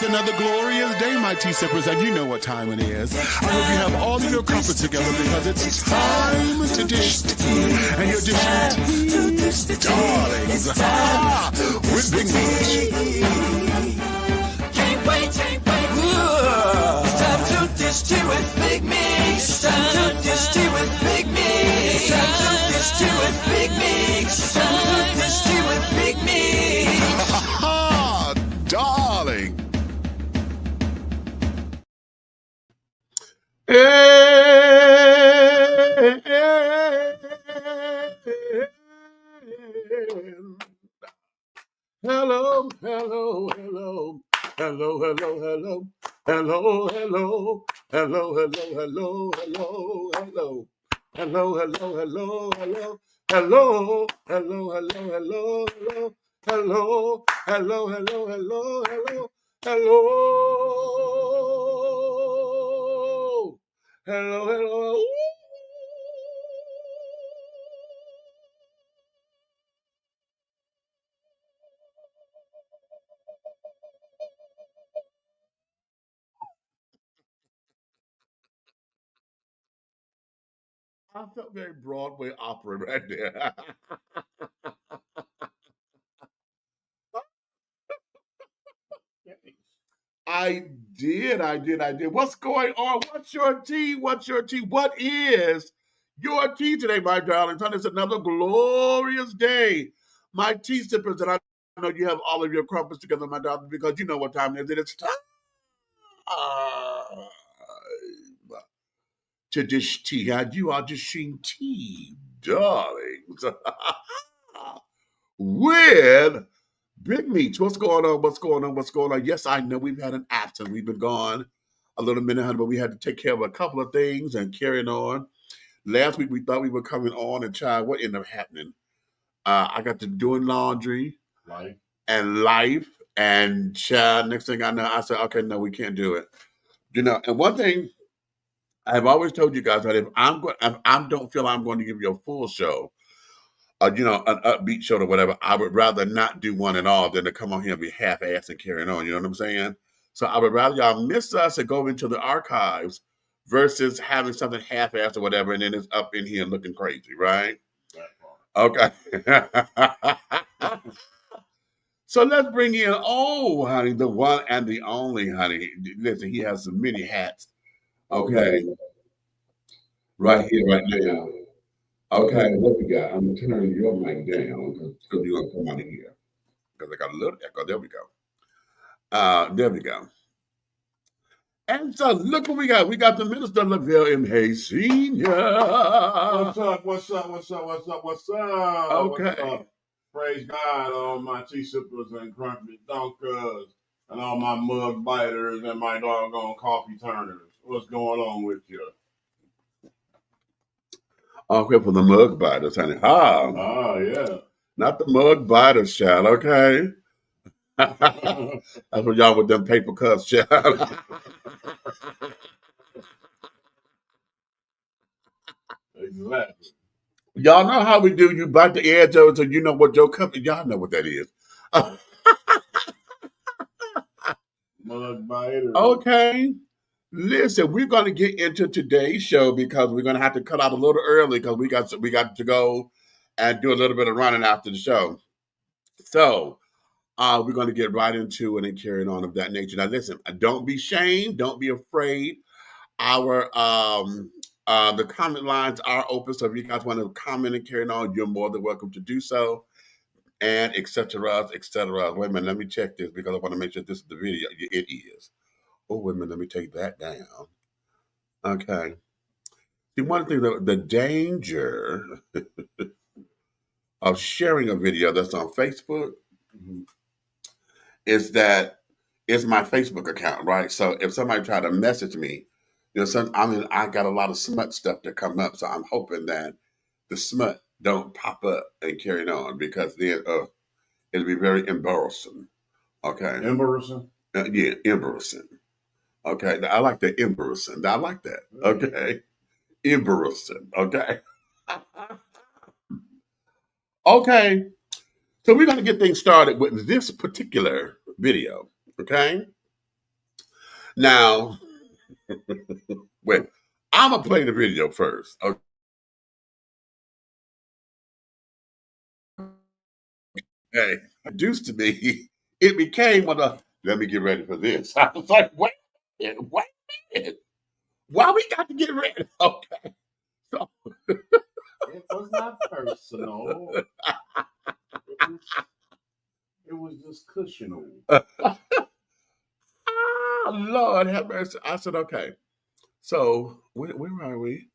another glorious day, my tea sippers, and you know what time it is. I hope you have all of your crumpets together because it's time to dish tea. And you're dishing tea, darlings, with Big Meach. Can't wait. It's time to dish tea with Big Meach. It's time to dish tea with Big Meach. It's time to dish tea with Big Meach. It's time to dish tea with Big Meach. Darling. Hello. I felt very Broadway opera right there. I did. What's going on? What's your tea? What is your tea today, my darlings? It's another glorious day. My tea sippers, and I know you have all of your crumpets together, my darlings, because you know what time it is. It's time to dish tea. And you are dishing tea, darlings, with Big Meach. What's going on? Yes, I know we've had an absence. We've been gone a little minute, honey, but we had to take care of a couple of things and carrying on. Last week we thought we were coming on, and child, what ended up happening? I got to doing laundry, life, and child. Next thing I know, I said, "Okay, no, we can't do it." And one thing I've always told you guys that if I don't feel I'm going to give you a full show, an upbeat show or whatever, I would rather not do one at all than to come on here and be half-assed and carrying on. You know what I'm saying? So I would rather y'all miss us and go into the archives versus having something half-assed or whatever, and then it's up in here looking crazy, right? Okay. So let's bring in, honey, the one and the only, honey. Listen, he has some many hats. Okay. Right here, right now. Okay, what we got? I'm gonna turn your mic down because you're gonna come out of here. Because I got a little echo. There we go. And so look what we got. We got the Minister Lavelle M. Hayes Sr. What's up? Okay. What's up? Praise God, all my tea sippers and crumpet dunkers and all my mug biters and my doggone coffee turners. What's going on with you? Okay, for the mug biters, honey. Yeah. Not the mug biters, child, okay? That's what y'all with them paper cups, child. Exactly. Y'all know how we do. You bite the edge of it so you know what your cup is. Y'all know what that is. Mug biters. Okay. Listen, we're going to get into today's show because we're going to have to cut out a little early because we got to go and do a little bit of running after the show. So we're going to get right into it and carrying on of that nature. Now, listen, don't be shamed. Don't be afraid. Our the comment lines are open, so if you guys want to comment and carry on, you're more than welcome to do so. And et cetera. Wait a minute, let me check this because I want to make sure this is the video. It is. Oh, wait a minute, let me take that down. Okay. See, one thing, the danger of sharing a video that's on Facebook is that it's my Facebook account, right? So if somebody tried to message me, I got a lot of smut stuff to come up, so I'm hoping that the smut don't pop up and carry on because then it'll be very embarrassing. Okay. Embarrassing? Yeah, embarrassing. Okay, I like the embarrassing. I like that. Okay, embarrassing. Okay. Okay, so we're going to get things started with this particular video. Okay. Now, wait, I'm gonna play the video first. Okay, introduced to me, it became one of. Let me get ready for this. I was like, wait a minute, wait a minute. Why we got to get ready? Okay, so It was not personal. It was just cushiony. Lord have mercy. I said, okay. So where are we?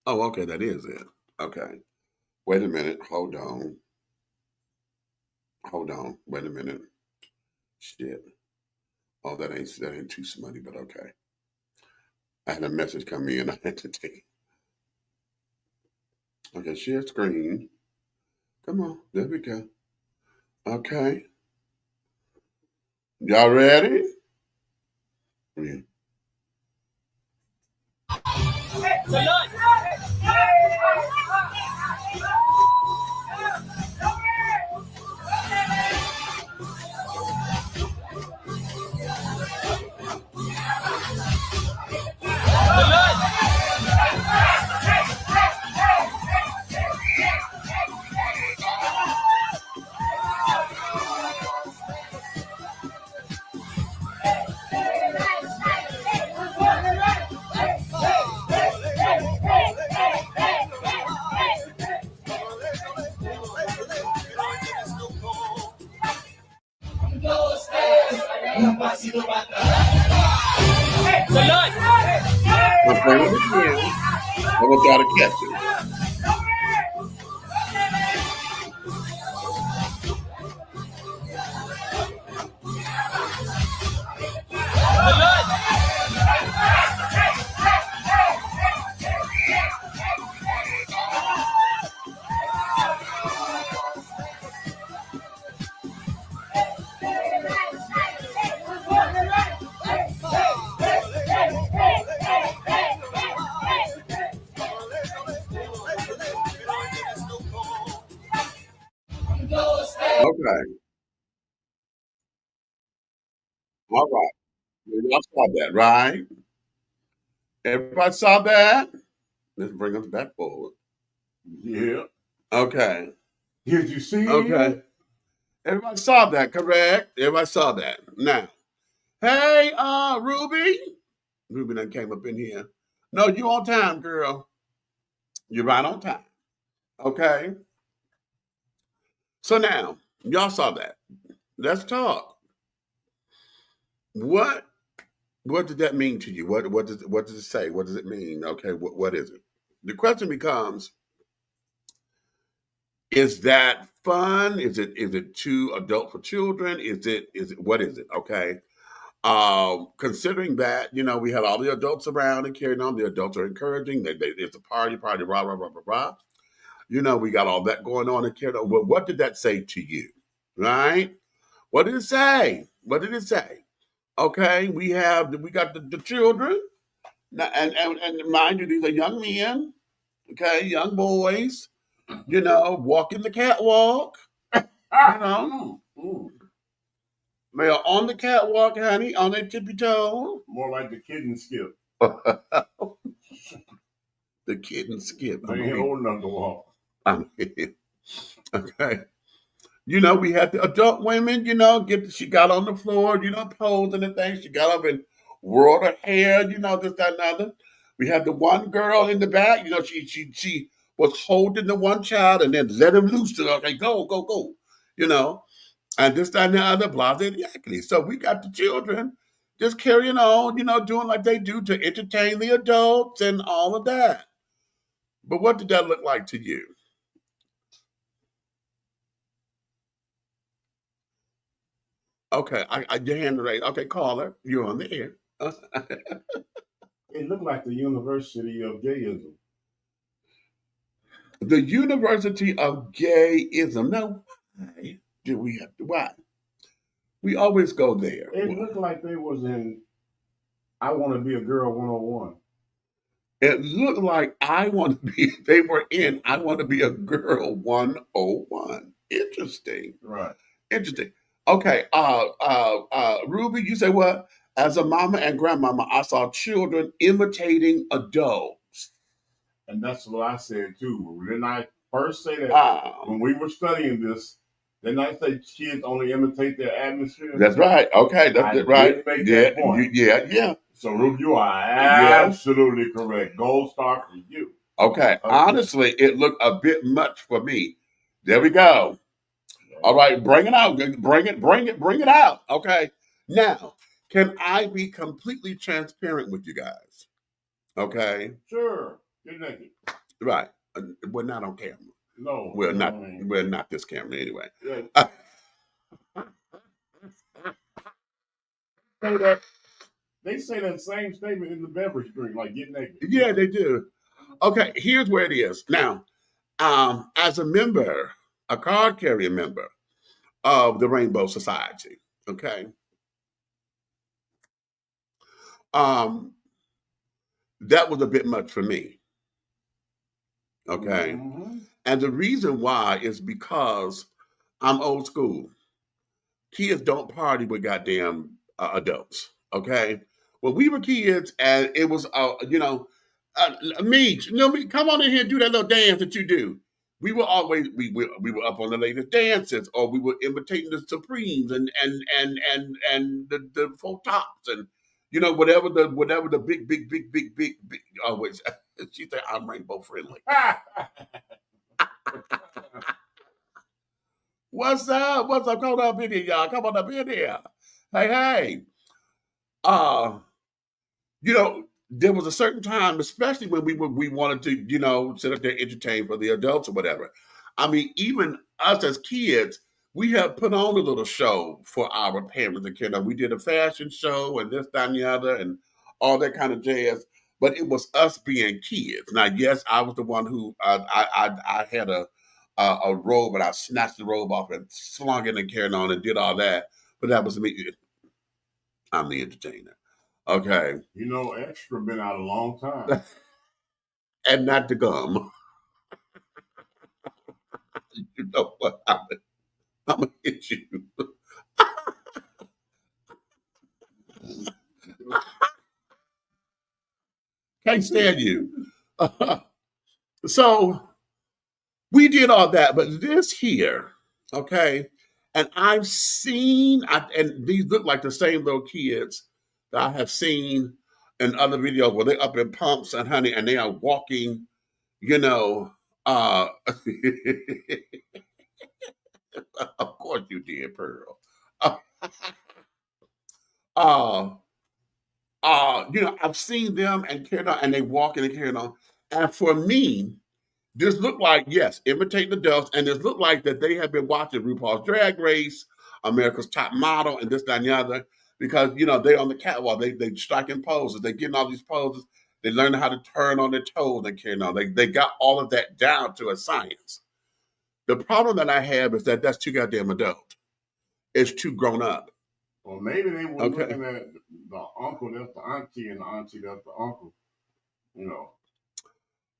Oh, okay, that is it. Okay. Wait a minute. Hold on. Wait a minute. Shit. Oh, that ain't too smutty, but okay. I had a message come in. I had to take it. Okay, share screen. Come on. There we go. Okay. Y'all ready? Yeah. I'm playing it again. I want y'all to catch it. Okay. All right. Y'all saw that, right? Everybody saw that? Let's bring us back forward. Yeah. Okay. Did you see Okay. it? Everybody saw that, correct? Everybody saw that. Now, hey, Ruby. Ruby done came up in here. No, you on time, girl. You're right on time. Okay. So now, y'all saw that. Let's talk. What did that mean to you? What does it say? What does it mean? Okay, what is it? The question becomes, is that fun? Is it too adult for children? Is it what is it? Okay. Considering that, we had all the adults around and carrying on, the adults are encouraging, it's a party, rah, rah, rah, rah, rah. We got all that going on and carrying on. Well, what did that say to you? Right? What did it say? What did it say? Okay, we got the children. Now, and mind you, these are young men, okay, young boys, walking the catwalk, you know. They are on the catwalk, honey, on their tippy toes. More like the kid and skip. The kid and skip. They ain't old enough to walk. Okay. We had the adult women, she got on the floor, posing and things. She got up and whirled her hair, this, that, and other. We had the one girl in the back, she was holding the one child and then let him loose to her. Okay, go, go, go, and this, that, and the other, blah, blah, exactly. So we got the children just carrying on, doing like they do to entertain the adults and all of that. But what did that look like to you? Okay, your hand raised. Okay, caller, you're on the air. It looked like the University of Gayism. The University of Gayism. Now, why do we have to? Why? We always go there. It looked like they was in I Want to Be a Girl 101. It looked like they were in I Want to Be a Girl 101. Interesting. Right. Interesting. Okay. Ruby, you say what? As a mama and grandmama, I saw children imitating adults. And that's what I said too. Didn't I first say that when we were studying this? Didn't I say kids only imitate their atmosphere? That's right. Okay, that's right. Did make that point. Yeah. So, Ruby, you are absolutely correct. Gold star for you. Okay. Honestly, it looked a bit much for me. There we go. All right, bring it out. Bring it out. Okay. Now, can I be completely transparent with you guys? Okay. Sure. Get naked. Right. We're not on camera. No. We're not. We're not this camera anyway. Yeah. They say that same statement in the beverage drink, like get naked. Yeah, they do. Okay, here's where it is. Now, as a member, a card carrier member of the Rainbow Society, okay, that was a bit much for me. Okay. Mm-hmm. And the reason why is because I'm old school. Kids don't party with goddamn adults. Okay. When we were kids, and it was, Meach, come on in here and do that little dance that you do. We were always we were up on the latest dances, or we were imitating the Supremes and the Four Tops, and whatever the big always. She said I'm rainbow friendly. What's up? Come on up in here, y'all. Come on up in here. Hey. There was a certain time, especially when we wanted to, sit up there entertain for the adults or whatever. I mean, even us as kids, we have put on a little show for our parents and kids. We did a fashion show and this, that, and the other, and all that kind of jazz. But it was us being kids. Now, yes, I was the one who I had a robe, and I snatched the robe off and slung it and carried on and did all that. But that was me. I'm the entertainer. Okay. Extra been out a long time. And not to gum. You know what? I'm going to hit you. Can't stand you. So we did all that, but this here, okay, and I've seen, and these look like the same little kids that I have seen in other videos where they're up in pumps and honey, and they are walking, of course you did, Pearl. I've seen them and carried on, and they walking and carrying on. And for me, this looked like, yes, imitating adults, and this looked like that they have been watching RuPaul's Drag Race, America's Top Model, and this, that, and the other, because, they're on the catwalk, they striking poses, they're getting all these poses, they learn how to turn on their toes and carrying on. They got all of that down to a science. The problem that I have is that that's too goddamn adult. It's too grown up. Well, maybe they were looking at the uncle, that's the auntie, and the auntie, that's the uncle,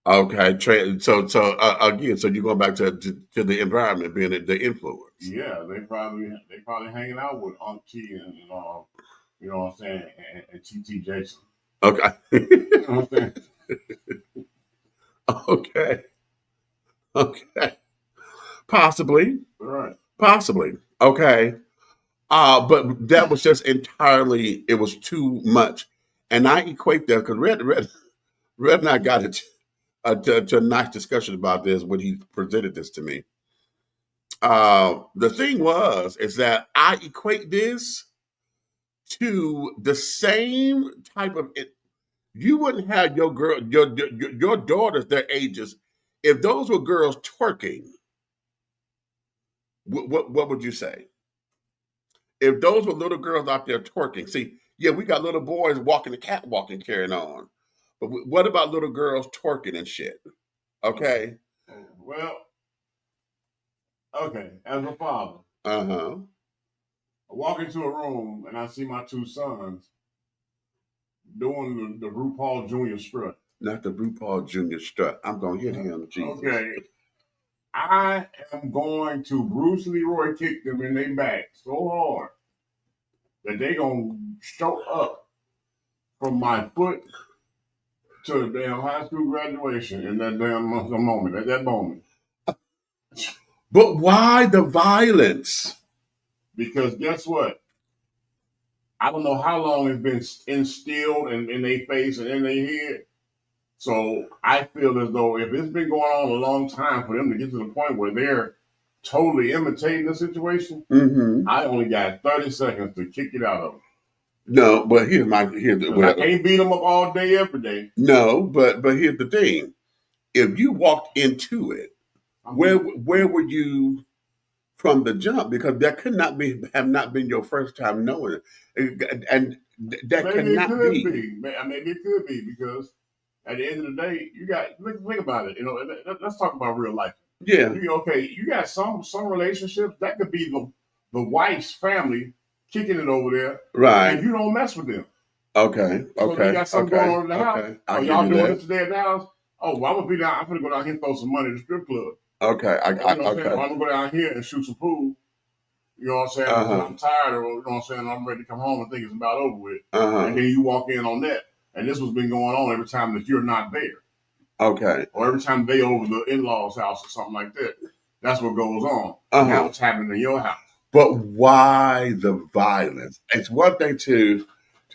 Okay, so again, so you're going back to the environment being the influence. Yeah, they probably hanging out with Aunt T and you know what I'm saying, and TT Jason. Okay. You know what I'm saying? Okay. Possibly. Right. Possibly. Okay. But that was just entirely. It was too much, and I equate that because Red and I got it. To a nice discussion about this when he presented this to me. The thing is that I equate this to the same type of. You wouldn't have your daughters their ages if those were girls twerking. What would you say? If those were little girls out there twerking, see, yeah, we got little boys walking the catwalk and carrying on. But what about little girls twerking and shit? Okay. Well, okay. As a father, I walk into a room and I see my two sons doing the RuPaul Jr. strut. Not the RuPaul Jr. strut. I'm gonna hit him. Jesus. Okay. I am going to Bruce Leroy kick them in their back so hard that they gonna show up from my foot to the damn high school graduation in that damn moment, at that moment. But why the violence? Because guess what? I don't know how long it's been instilled in their face and in their head. So I feel as though if it's been going on a long time for them to get to the point where they're totally imitating the situation, I only got 30 seconds to kick it out of them. No, but here's I can't beat them up all day, every day. No, but here's the thing. If you walked into it, where were you from the jump? Because that could not have not been your first time knowing it. And that maybe cannot it could be. Maybe it could be, because at the end of the day, you got think about it. You know, let's talk about real life. Yeah. You got some relationships that could be the wife's family kicking it over there, right? And you don't mess with them. Okay. So you got something going on in the house. Oh, y'all doing this today at the house? Oh, well, I'm gonna go down here and throw some money at the strip club. Okay. I'm gonna go down here and shoot some pool. You know what I'm saying? I'm tired, or you know what I'm saying? I'm ready to come home and think it's about over with. And then you walk in on that. And this was been going on every time that you're not there. Okay. Or every time they over the in-laws' house or something like that. That's what goes on. Now it's happening in your house. But why the violence? It's one thing to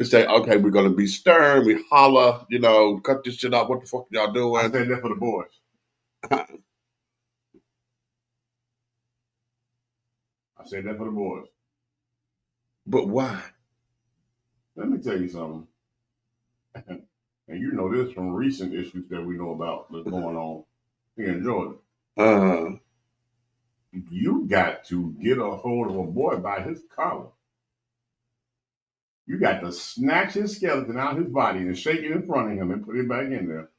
say, okay, we're going to be stern, we holler, you know, cut this shit off. What the fuck y'all doing? I said that for the boys. I said that for the boys. But why? Let me tell you something. And you know this from recent issues that we know about that's going on here in Georgia. You got to get a hold of a boy by his collar. You got to snatch his skeleton out of his body and shake it in front of him and put it back in there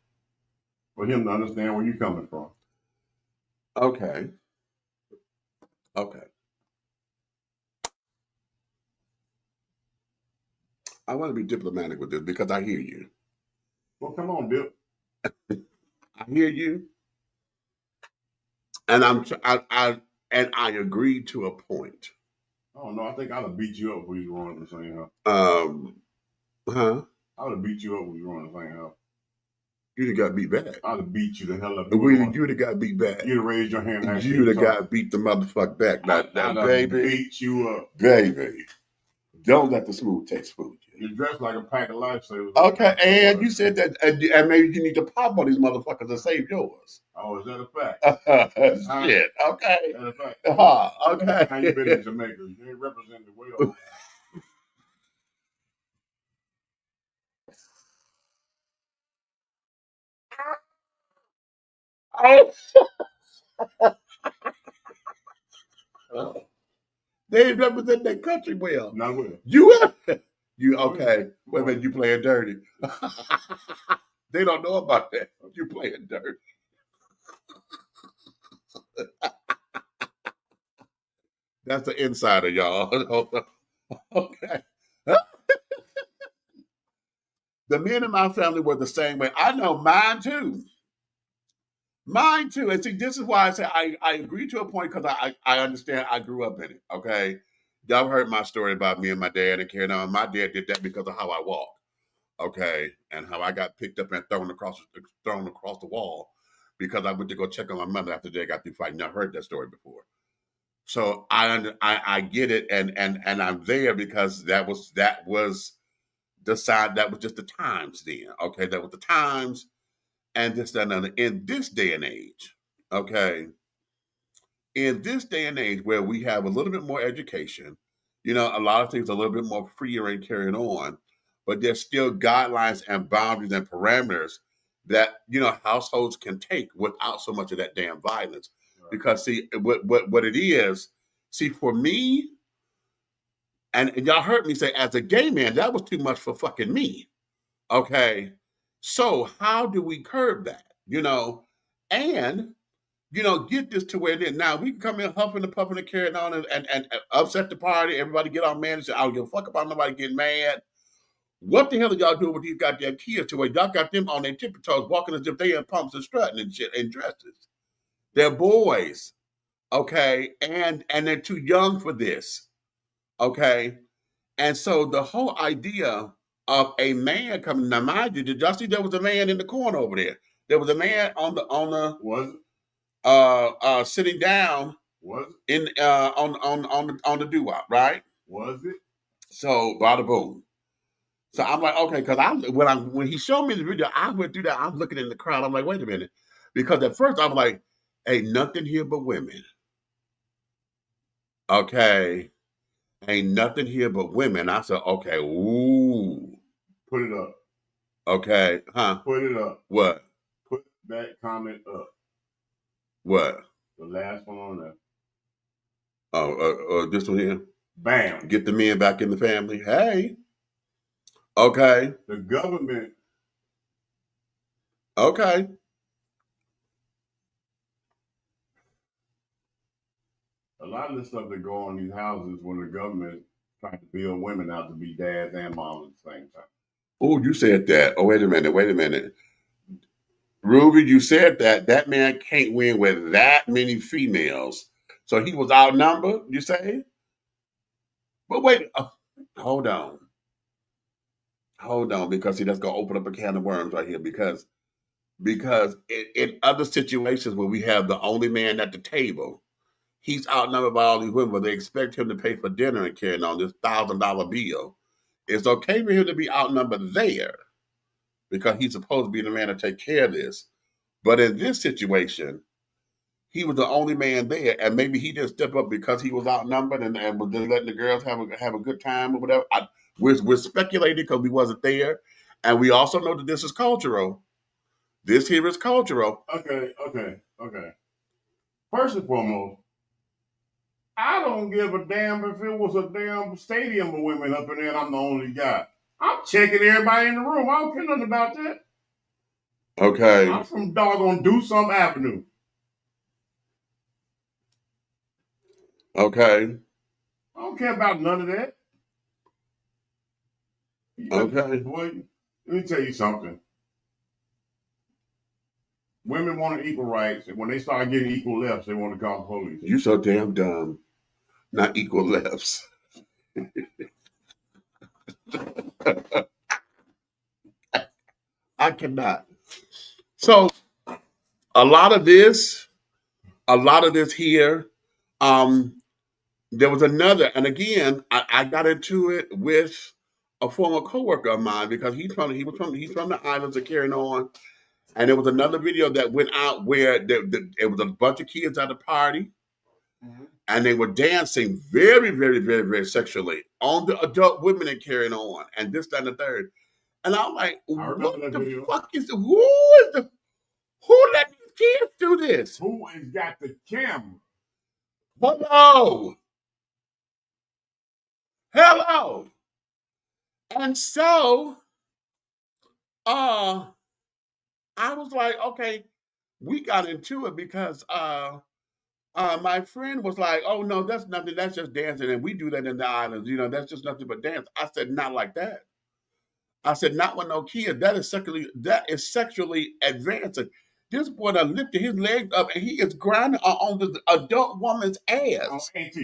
for him to understand where you're coming from. Okay. I want to be diplomatic with this because I hear you. Well, come on, Dip. I hear you, and I agree to a point. Oh no, I think I'd have beat you up when you were on the same house. I would have beat you up when you were on the same house. You'd have got beat back. I'd have beat you the hell up. You'd have got beat back. You'd have raised your hand. You'd have got beat the motherfucker back. Now, baby, beat you up, baby. Don't let the smooth taste food you. You're dressed like a pack of lifesavers. Okay, and you said that, and maybe you need to pop on these motherfuckers to save yours. Oh, is that a fact? Shit. Okay. Is that a fact? Okay. How you been in Jamaica? You ain't represented well. They ain't represent that country well. Not well. You okay? Wait a minute, you playing dirty? They don't know about that. You playing dirty? That's the insider, y'all. Okay. The men in my family were the same way. I know mine too. Mine too. And see, this is why I say I agree to a point, because I understand. I grew up in it. Okay. Y'all heard my story about me and my dad and carrying on. My dad did that because of how I walked. Okay. And how I got picked up and thrown across the wall because I went to go check on my mother after they got through fighting. I've heard that story before. So I get it, and I'm there because that was the side, that was just the times then. Okay. That was the times. And this, that, and another. In this day and age, okay, in this day and age where we have a little bit more education, you know, a lot of things are a little bit more freer and carrying on, but there's still guidelines and boundaries and parameters that, you know, households can take without so much of that damn violence. Right. Because see, what it is, see, for me, and y'all heard me say, as a gay man, that was too much for fucking me. Okay. So how do we curb that? You know, and, you know, get this to where it is. Now we can come in huffing and puffing and carrying on and upset the party. Everybody get on man and say, I don't give a fuck about nobody getting mad. What the hell are y'all doing with these goddamn kids to where y'all got them on their tippy toes walking as if they in pumps and strutting and shit and dresses? They're boys, okay, and they're too young for this, okay. And so the whole idea of a man coming, now mind you, did y'all see there was a man in the corner over there? There was a man on the Was it? Sitting down Was in on the doo-wop, right? Was it? So bada boom. So I'm like, okay, because when he showed me the video, I went through that. I'm looking in the crowd. I'm like, wait a minute, because at first I was like, ain't nothing here but women. Okay, ain't nothing here but women. I said, okay, ooh, Put it up. okay, huh? Put it up. What? Put that comment up. What? The last one on there. Oh, this one here. Bam. Get the men back in the family. Hey. Okay. The government. Okay. A lot of the stuff that go on in these houses when the government trying to build women out to be dads and moms at the same time. Oh, you said that. Oh, wait a minute. Ruby, you said that. That man can't win with that many females. So he was outnumbered, you say? But wait, hold on. Hold on, because see, that's going to open up a can of worms right here. Because in other situations where we have the only man at the table, he's outnumbered by all these women, but they expect him to pay for dinner and carrying on this $1,000 bill. It's okay for him to be outnumbered there because he's supposed to be the man to take care of this. But in this situation, he was the only man there, and maybe he didn't step up because he was outnumbered and was just letting the girls have a good time or whatever. We're speculating because we wasn't there, and we also know that this is cultural. This here is cultural. Okay. First and foremost, I don't give a damn if it was a damn stadium of women up in there and I'm the only guy. I'm checking everybody in the room. I don't care nothing about that. Okay. I'm from doggone Do Something Avenue. Okay. I don't care about none of that. Okay. Boy, let me tell you something. Women want equal rights, and when they start getting equal lefts, they want to call the police. You so damn dumb. Not equal lefts. I cannot. So a lot of this here, there was another, and again, I got into it with a former coworker of mine because he's from the islands of carrying on. And there was another video that went out where it was a bunch of kids at a party, and they were dancing very, very, very, very sexually on the adult women and carrying on, and this, that, and the third. And I'm like, what the fuck is who let these kids do this? Who has got the camera? Hello. And so, I was like, okay, we got into it because my friend was like, oh no, that's nothing, that's just dancing, and we do that in the islands, that's just nothing but dance. I said, not like that. I said, not with no kid. That is sexually advancing. This boy done lifted his legs up and he is grinding on the adult woman's ass. On AT.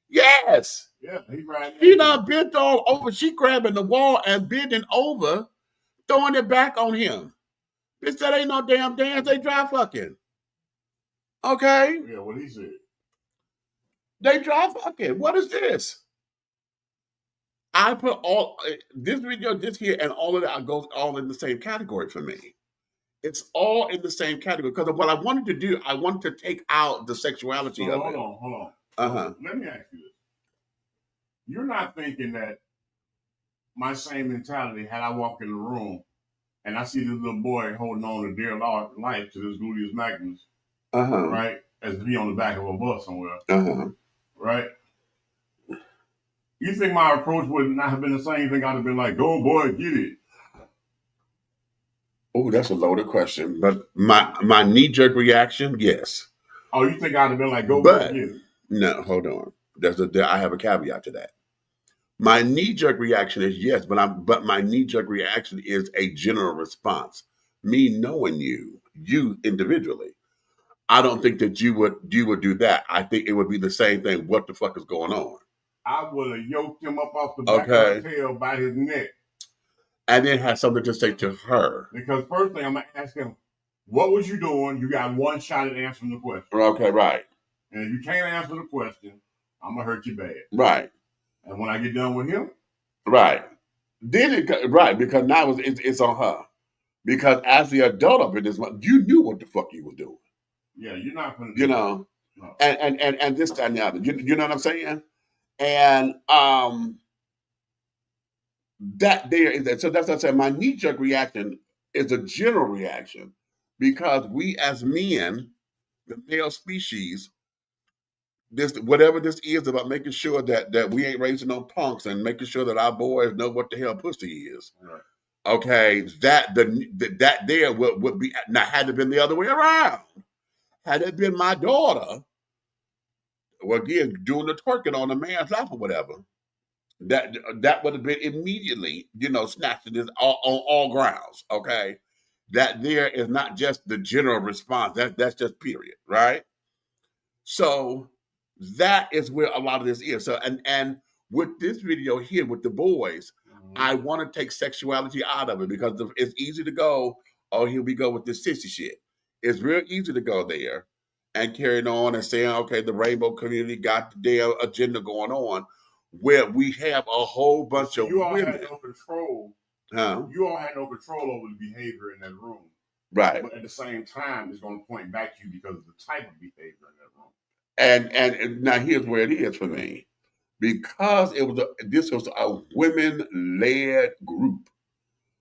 Yes. Yeah, he riding. He done bent all over. She grabbing the wall and bending over, throwing it back on him. Bitch, that ain't no damn dance. They dry fucking. Okay? Yeah, what he said. They dry fucking. What is this? I put all this video, this here, and all of that goes all in the same category for me. It's all in the same category because what I wanted to do, I wanted to take out the sexuality of it. Hold on. Let me ask you this. You're not thinking that my same mentality had I walk in the room and I see this little boy holding on to dear life to this gluteus maximus, right? As to be on the back of a bus somewhere, right? You think my approach would not have been the same? You think I'd have been like, go boy, get it? Oh, that's a loaded question. But my knee-jerk reaction, yes. Oh, you think I'd have been like, go boy, get it? No, hold on. I have a caveat to that. My knee-jerk reaction is yes, but my knee-jerk reaction is a general response. Me knowing you individually. I don't think that you would do that. I think it would be the same thing. What the fuck is going on? I would have yoked him up off the back of the tail by his neck. And then have something to say to her. Because first thing I'm going to ask him, what was you doing? You got one shot at answering the question. Okay, right. And if you can't answer the question, I'm going to hurt you bad. Right. And when I get done with him. Right. Right, because now it's on her. Because as the adult up in this, you knew what the fuck you was doing. Yeah, you're not going to. You know, no. and this time and the other. You know what I'm saying? And that there is that. So that's what I'm saying. My knee-jerk reaction is a general reaction because we as men, the male species, this whatever this is about making sure that we ain't raising no punks and making sure that our boys know what the hell pussy is. Right. Okay, that there would be now had it been the other way around. Had it been my daughter, well, again, doing the twerking on a man's lap or whatever, that would have been immediately, snatched this on all grounds. Okay, that there is not just the general response. That's just period, right? So that is where a lot of this is. So and with this video here with the boys, I want to take sexuality out of it because it's easy to go, oh, here we go with this sissy shit. It's real easy to go there and carrying on and saying, okay, the rainbow community got their agenda going on, where we have a whole bunch of women. Had no control. Huh? You all had no control over the behavior in that room. Right. But at the same time, it's going to point back to you because of the type of behavior in that room. And now here's where it is for me. Because this was a women-led group.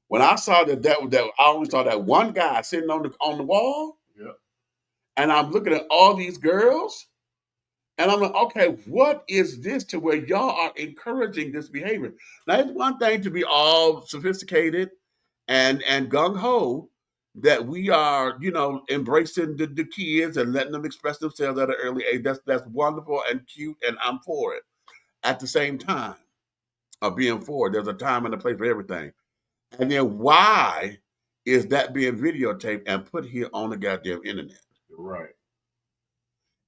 When I saw that I only saw that one guy sitting on the wall. Yep. And I'm looking at all these girls, and I'm like, okay, what is this to where y'all are encouraging this behavior? Now, it's one thing to be all sophisticated and gung-ho, that we are, embracing the kids and letting them express themselves at an early age. That's wonderful and cute, and I'm for it. At the same time of being for it, there's a time and a place for everything. And then why is that being videotaped and put here on the goddamn internet? Right.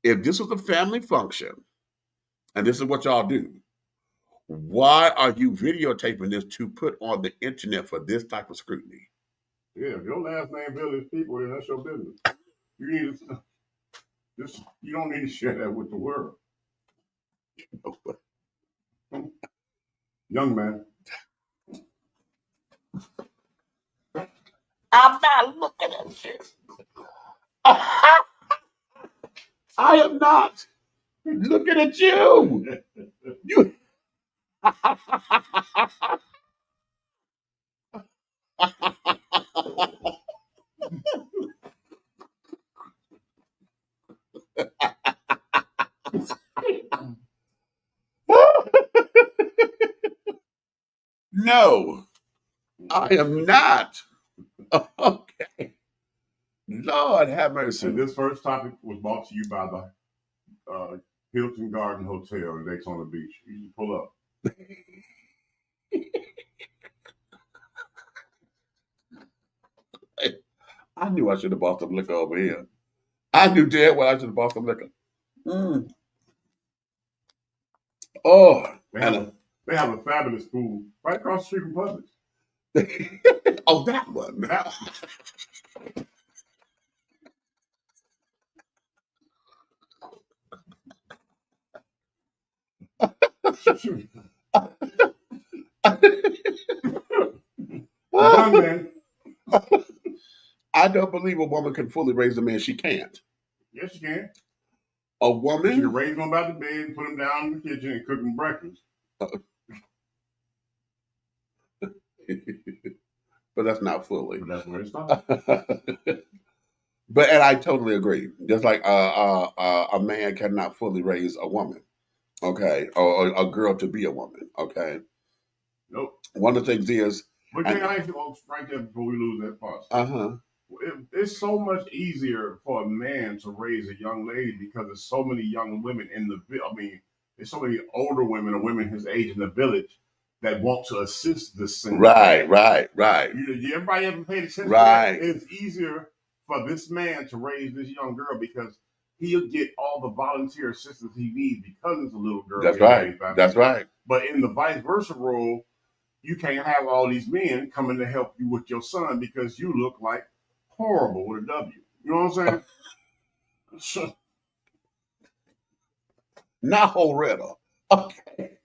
If this was a family function, and this is what y'all do, why are you videotaping this to put on the internet for this type of scrutiny? Yeah, if your last name Village people, then that's your business. You don't need to share that with the world. Young man. I'm not looking at you. I am not looking at you. You. No, I am not. Okay. Lord have mercy. And this first topic was brought to you by the Hilton Garden Hotel in Daytona Beach. You can pull up. I knew I should have bought some liquor over here. I knew damn well I should have bought some liquor. Mm. Oh, they have a fabulous pool right across the street from Publix. Oh, that one. I don't believe a woman can fully raise a man. She can't. Yes, she can. A woman? She can raise him out the bed and put him down in the kitchen and cook him breakfast. But that's not fully. But that's where it starts. And I totally agree. Just like a man cannot fully raise a woman, okay, or a girl to be a woman, okay. Nope. One of the things is. But can I ask you right there before we lose that part? It's so much easier for a man to raise a young lady because there's so many young women in the. I mean, there's so many older women or women his age in the village that want to assist this single. Right. You everybody ever paid attention? Right. It's easier for this man to raise this young girl because he'll get all the volunteer assistance he needs because it's a little girl. That's right. That's right. But in the vice versa role, you can't have all these men coming to help you with your son because you look like horrible with a W. You know what I'm saying? Not Horetta. Okay.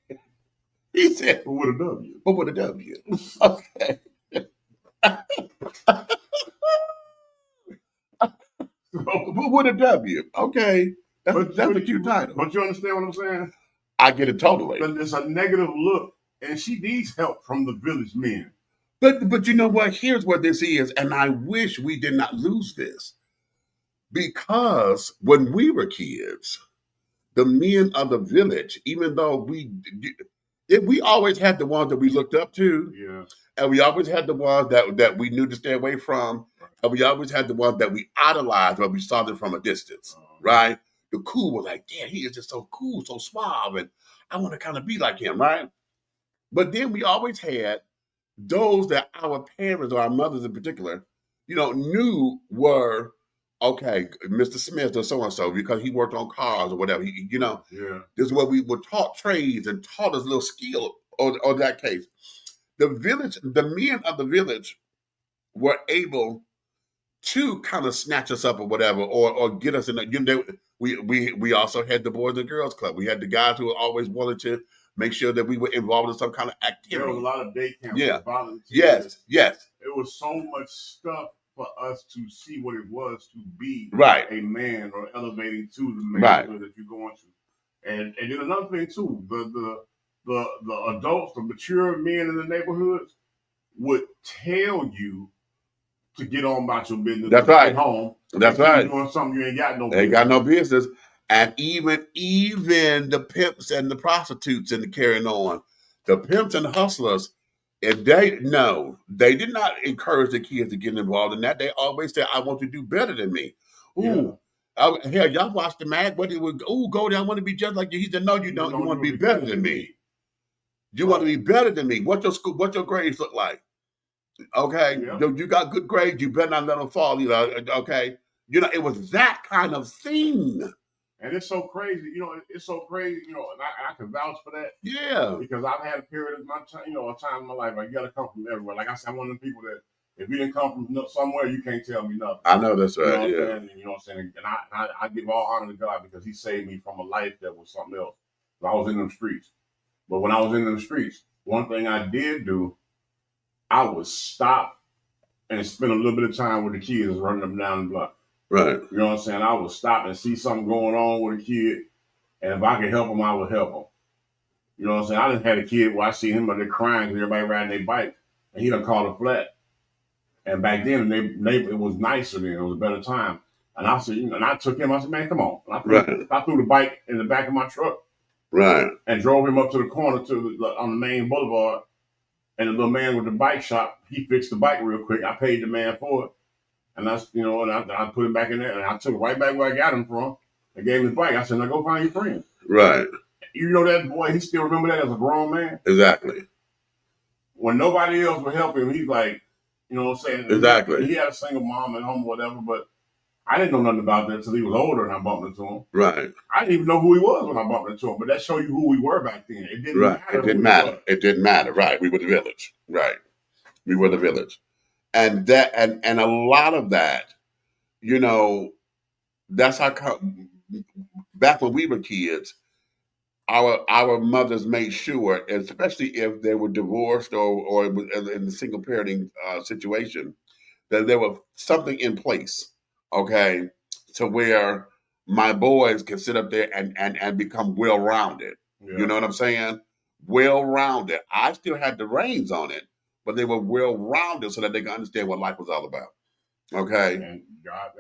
He said, but with a W. But with a W. Okay. But with a W. Okay. That's a cute title. But you understand what I'm saying? I get it totally. But there's a negative look, and she needs help from the village men. But you know what? Here's what this is, and I wish we did not lose this. Because when we were kids, the men of the village, even though we always had the ones that we looked up to, yeah, and we always had the ones that we knew to stay away from, and we always had the ones that we idolized when we saw them from a distance, right? The cool was like, damn, he is just so cool, so suave, and I want to kind of be like him, right? But then we always had those that our parents or our mothers in particular, knew were, okay, Mr. Smith or so-and-so, because he worked on cars or whatever. This is where we were taught trades and taught us little skill or that case. The men of the village were able to kind of snatch us up or whatever, or get us in. We also had the Boys and Girls Club. We had the guys who always wanted to make sure that we were involved in some kind of activity. There was a lot of day camps. Yeah. Volunteers. Yes. It was so much stuff for us to see what it was to be a man or elevating to the manhood that you're going to. And then another thing too, the adults, the mature men in the neighborhoods would tell you to get on about your business. That's right. At home. That's right. You're doing something you ain't got no business. Ain't got no business. And even the pimps and the prostitutes and the carrying on, the pimps and the hustlers, if they did not encourage the kids to get involved in that. They always said, I want you to do better than me. Ooh. Yeah. Hell, y'all watch the mag, but it would, go there, I want to be just like you. He said, no, you don't. You want to be better than me. You want to be better than me. What your grades look like? Okay. Yeah. You got good grades, you better not let them fall, okay. It was that kind of thing. And it's so crazy, it's so crazy, and I can vouch for that. Yeah. Because I've had a period of my time, a time in my life, you got to come from everywhere. Like I said, I'm one of the people that if you didn't come from somewhere, you can't tell me nothing. I know that's right, You know what I'm saying? And I give all honor to God because he saved me from a life that was something else. I was in them streets. But when I was in them streets, one thing I did do, I would stop and spend a little bit of time with the kids running them down the block. Right. You know what I'm saying? I would stop and see something going on with a kid, and if I could help him, I would help him. You know what I'm saying? I just had a kid where I see him, but they're crying because everybody riding their bike, and he done called a flat. And back then, it was nicer then. It was a better time. And I said, and I took him. I said, man, come on. I threw the bike in the back of my truck. Right. And drove him up to the corner on the main boulevard. And the little man with the bike shop, he fixed the bike real quick. I paid the man for it. And I put him back in there, and I took it right back where I got him from. I gave him his bike. I said, now go find your friend. Right. That boy, he still remember that as a grown man? Exactly. When nobody else would help him, he's like, you know what I'm saying? Exactly. He had a single mom at home or whatever, but I didn't know nothing about that until he was older and I bumped into him. Right. I didn't even know who he was when I bumped into him, but that showed you who we were back then. It didn't matter. It didn't matter. It didn't matter. Right. We were the village. Right. We were the village. And that, and a lot of that, that's how, back when we were kids, our mothers made sure, especially if they were divorced or in the single parenting situation, that there was something in place, okay, to where my boys can sit up there and become well-rounded. Yeah. You know what I'm saying? Well-rounded. I still had the reins on it, but they were well-rounded so that they could understand what life was all about. Okay. And God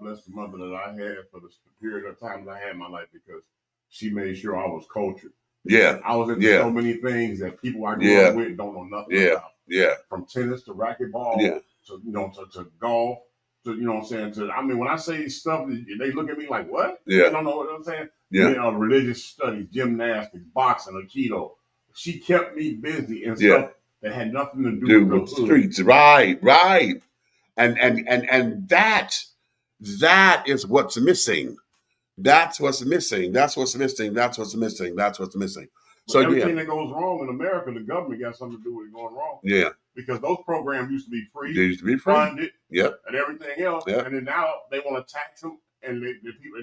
bless the mother that I had for the period of time that I had in my life because she made sure I was cultured. Yeah. I was into so many things that people I grew up with don't know nothing about. Yeah. From tennis to racquetball to golf to, you know what I'm saying? When I say stuff, they look at me like, what? Yeah. They don't know what I'm saying? Yeah. Religious studies, gymnastics, boxing, aikido. She kept me busy in stuff that had nothing to do with the streets. Right. And that is what's missing. That's what's missing. That's what's missing. That's what's missing. That's what's missing. So everything that goes wrong in America, the government got something to do with it going wrong. Yeah. Because those programs used to be free. They used to be free. Funded. Yep. And everything else. Yep. And then now they want to tax them, and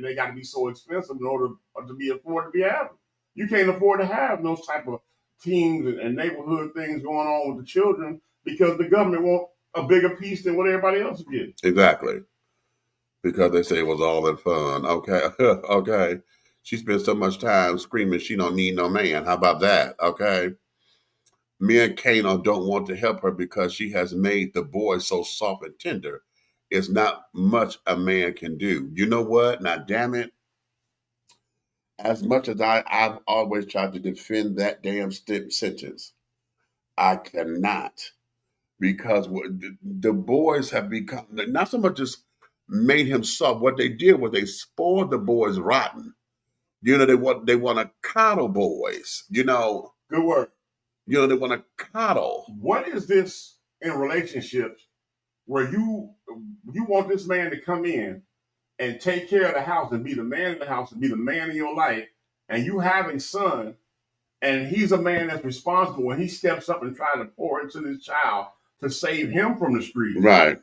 they got to be so expensive in order to be afforded to be having. You can't afford to have those type of teams and neighborhood things going on with the children because the government wants a bigger piece than what everybody else is getting. Exactly. Because they say it was all in fun. Okay. Okay. She spent so much time screaming she don't need no man. How about that? Okay. Me and Kano don't want to help her because she has made the boy so soft and tender. It's not much a man can do. You know what? Now, damn it. As much as I've always tried to defend that damn sentence, I cannot. Because the boys have become, not so much as made him soft. What they did was they spoiled the boys rotten. You know, they want to coddle boys. You know. Good work. You know, they want to coddle. What is this in relationships where you want this man to come in and take care of the house and be the man of the house and be the man in your life, and you having son, and he's a man that's responsible when he steps up and tries to pour into this child to save him from the streets. Right.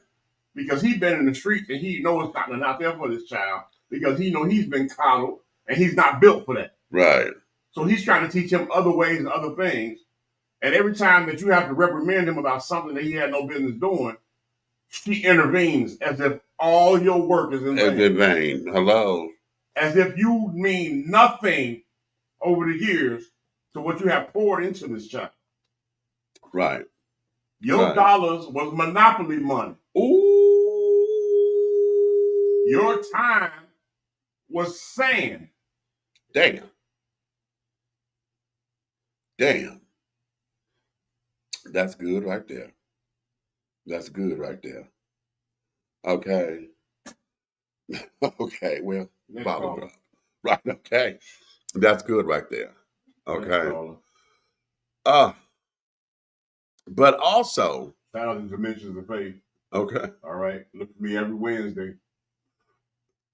Because he's been in the streets and he knows something out there for this child because he knows he's been coddled and he's not built for that. Right. So he's trying to teach him other ways and other things. And every time that you have to reprimand him about something that he had no business doing, she intervenes as if all your work is in vain. As in vain. Hello. As if you mean nothing over the years to what you have poured into this child. Right. Your dollars was monopoly money. Ooh. Your time was sand. Damn. Damn. That's good right there. That's good right there. Okay. Okay, well, bottom drop. Right, okay. That's good right there. Okay. But also 1,000 Dimensions of Faith. Okay. All right. Look at me every Wednesday.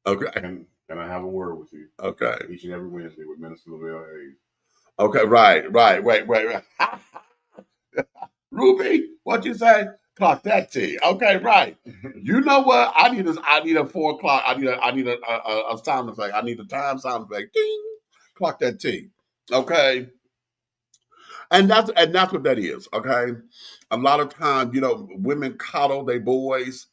Okay. Can I have a word with you? Okay. Each and every Wednesday with Minister Lavelle Hayes. Okay, right. Ruby, what you say? Clock that T. Okay, right. You know what? I need a 4 o'clock. I need a sound effect. I need a time sound effect. Ding. Clock that T. Okay. And that's what that is. Okay. A lot of times, you know, women coddle their boys,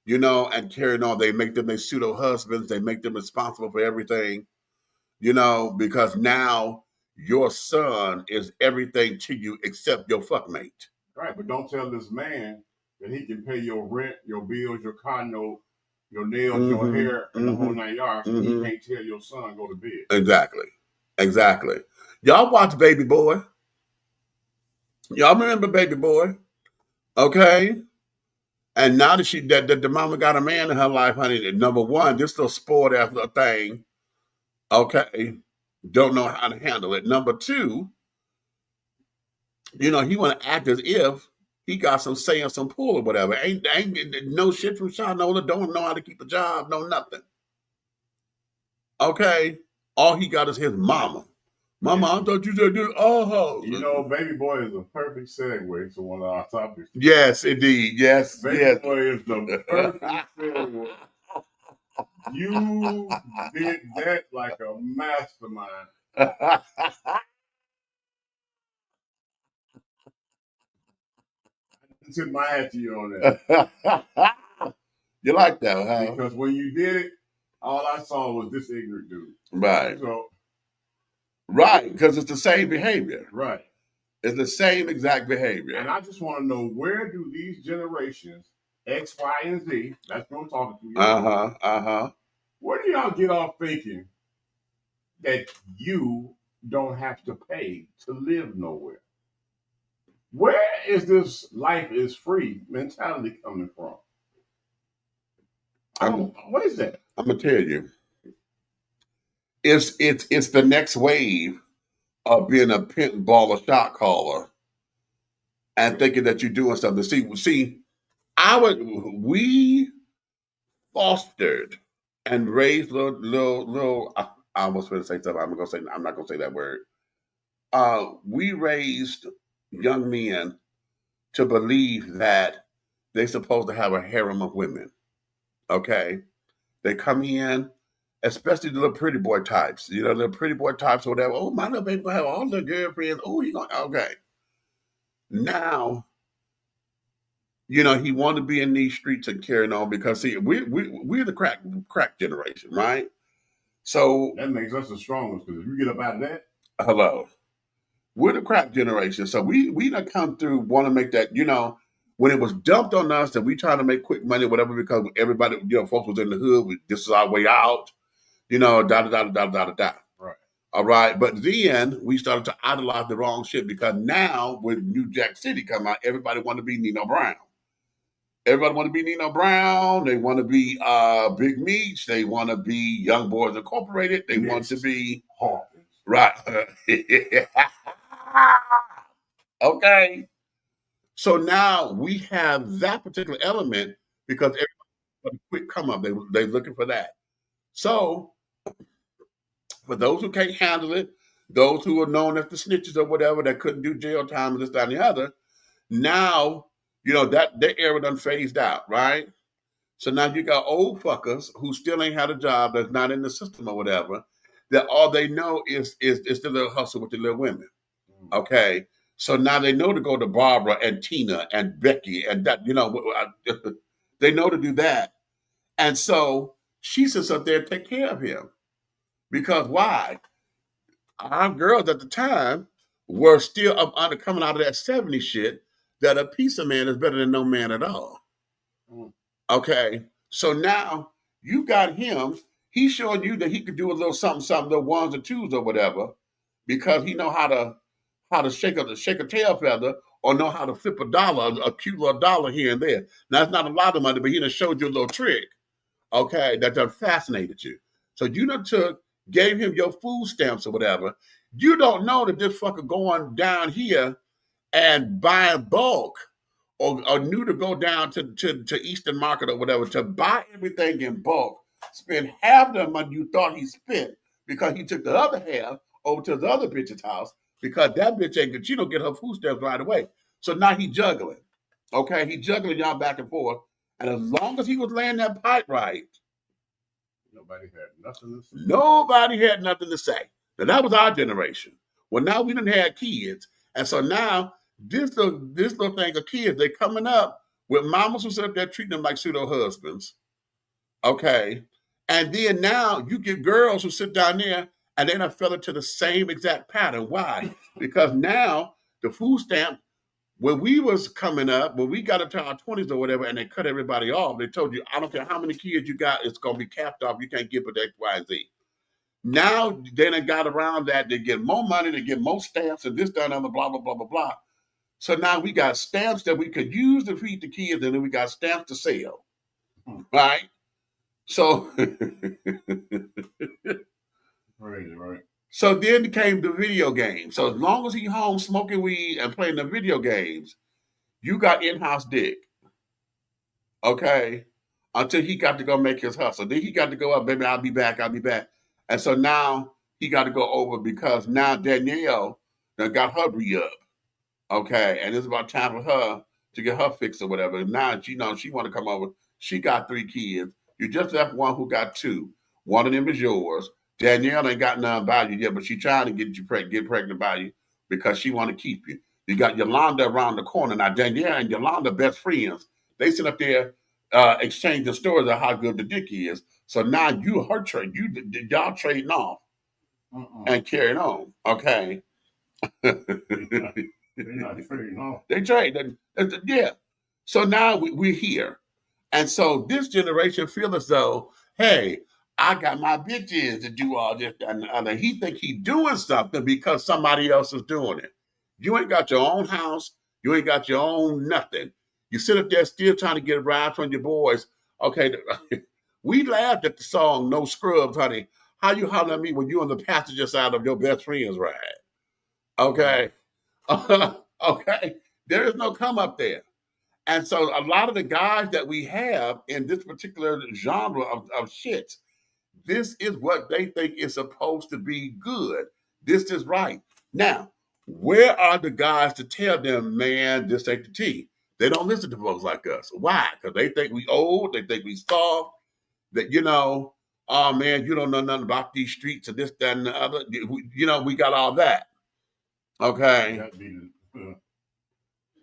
you know, and carrying on. They make them their pseudo husbands. They make them responsible for everything, you know, because now your son is everything to you except your fuckmate. Right, but don't tell this man that he can pay your rent, your bills, your car note, your nails, your hair, and the whole 9 yards. So he can't tell your son go to bed. Exactly. Y'all watch Baby Boy. Y'all remember Baby Boy? Okay. And now that the mama got a man in her life, honey, number one, this little sport after thing, okay, don't know how to handle it. Number two, you know, he want to act as if he got some say and some pull or whatever. Ain't no shit from Shanola, don't know how to keep a job, no nothing. Okay. All he got is his mama. Mama, I thought you said do. Oh, you know, Baby Boy is a perfect segue to one of our topics. Yes, indeed. Yes, Baby Boy is the perfect segue. You did that like a mastermind. I tip my hat to you on that. You like that, huh? Because when you did it, all I saw was this ignorant dude. Right. So. Right, because it's the same behavior. Right. It's the same exact behavior. And I just want to know, where do these generations, X, Y, and Z, that's what I'm talking to you. Where do y'all get off thinking that you don't have to pay to live nowhere? Where is this life is free mentality coming from? What is that? I'm gonna tell you. It's the next wave of being a pimp baller shot caller and thinking that you're doing something. See, We fostered and raised little. I almost going to say something. I'm not gonna say that word. We raised young men to believe that they're supposed to have a harem of women. Okay, they come in, especially the little pretty boy types. You know, the pretty boy types or whatever. Oh, my little baby gonna have all the girlfriends. Oh, he going okay. Now, you know, he want to be in these streets and carrying on because see, we're the crack generation, right? So that makes us the strongest because if you get up out of that, hello, we're the crack generation. So we done come through want to make that, you know, when it was dumped on us that we trying to make quick money, whatever, because everybody, you know, folks was in the hood. This is our way out, you know, da. Right. All right. But then we started to idolize the wrong shit because now when New Jack City come out, everybody want to be Nino Brown. Everybody want to be Nino Brown. They want to be Big Meach. They want to be Young Boys Incorporated. They want to be Hawkins. Right. Okay. So now we have that particular element because everybody quick come up. They're looking for that. So for those who can't handle it, those who are known as the snitches or whatever that couldn't do jail time and this, that, and the other, now, you know, that their era done phased out, right? So now you got old fuckers who still ain't had a job that's not in the system or whatever, that all they know is the little hustle with the little women. Okay. So now they know to go to Barbara and Tina and Becky and that, you know, they know to do that. And so she sits up there and take care of him. Because why? Our girls at the time were still up under coming out of that 70s shit that a piece of man is better than no man at all. Okay. So now you got him. He's showing you that he could do a little something, little ones or twos or whatever, because he know how to shake a tail feather or know how to flip a dollar, a cute little dollar here and there. Now it's not a lot of money, but he done showed you a little trick, okay, that done fascinated you. So you done gave him your food stamps or whatever. You don't know that this fucker going down here and buying bulk or knew to go down to Eastern Market or whatever to buy everything in bulk, spend half the money you thought he spent because he took the other half over to the other bitch's house because that bitch ain't she don't get her food stamps right away. So now he juggling. Okay, he juggling y'all back and forth. And as long as he was laying that pipe right, nobody had nothing to say. Nobody had nothing to say. Now that was our generation. Well, now we done had kids. And so now this little thing of kids, they coming up with mamas who sit up there treating them like pseudo husbands. Okay. And then now you get girls who sit down there and they done fell into the same exact pattern. Why? Because now the food stamp, when we was coming up, when we got into our 20s or whatever, and they cut everybody off, they told you, I don't care how many kids you got, it's going to be capped off. You can't get but X, Y, and Z. Now they done got around that. They get more money, they get more stamps, and this, that, and other, blah, blah, blah, blah, blah. So now we got stamps that we could use to feed the kids, and then we got stamps to sell. Right? So right. So then came the video game. So as long as he home smoking weed and playing the video games, you got in-house dick. Okay? Until he got to go make his hustle. Then he got to go up, baby, I'll be back. And so now he got to go over because now Danielle done got her re-up. Okay? And it's about time for her to get her fix or whatever. Now she knows she want to come over. She got 3 kids. You just left one who got 2. One of them is yours. Danielle ain't got nothing by you yet, but she trying to get pregnant by you because she want to keep you. You got Yolanda around the corner. Now, Danielle and Yolanda best friends. They sit up there exchanging stories of how good the dick is. So now you her trade. Y'all trading off and carrying on. Okay. They're not trading off. They trade. Yeah. So now we're here. And so this generation feel as though, hey, I got my bitches to do all this and the other. He think he doing something because somebody else is doing it. You ain't got your own house. You ain't got your own nothing. You sit up there still trying to get a ride from your boys. Okay, we laughed at the song No Scrubs, honey. How you holler at me when you on the passenger side of your best friend's ride? Okay. Okay. There is no come up there. And so a lot of the guys that we have in this particular genre of shit, this is what they think is supposed to be good. This is right. Now, where are the guys to tell them, man, this ain't the tea? They don't listen to folks like us. Why? Because they think we old, they think we soft, that, oh man, you don't know nothing about these streets or this, that, and the other. We got all that. Okay.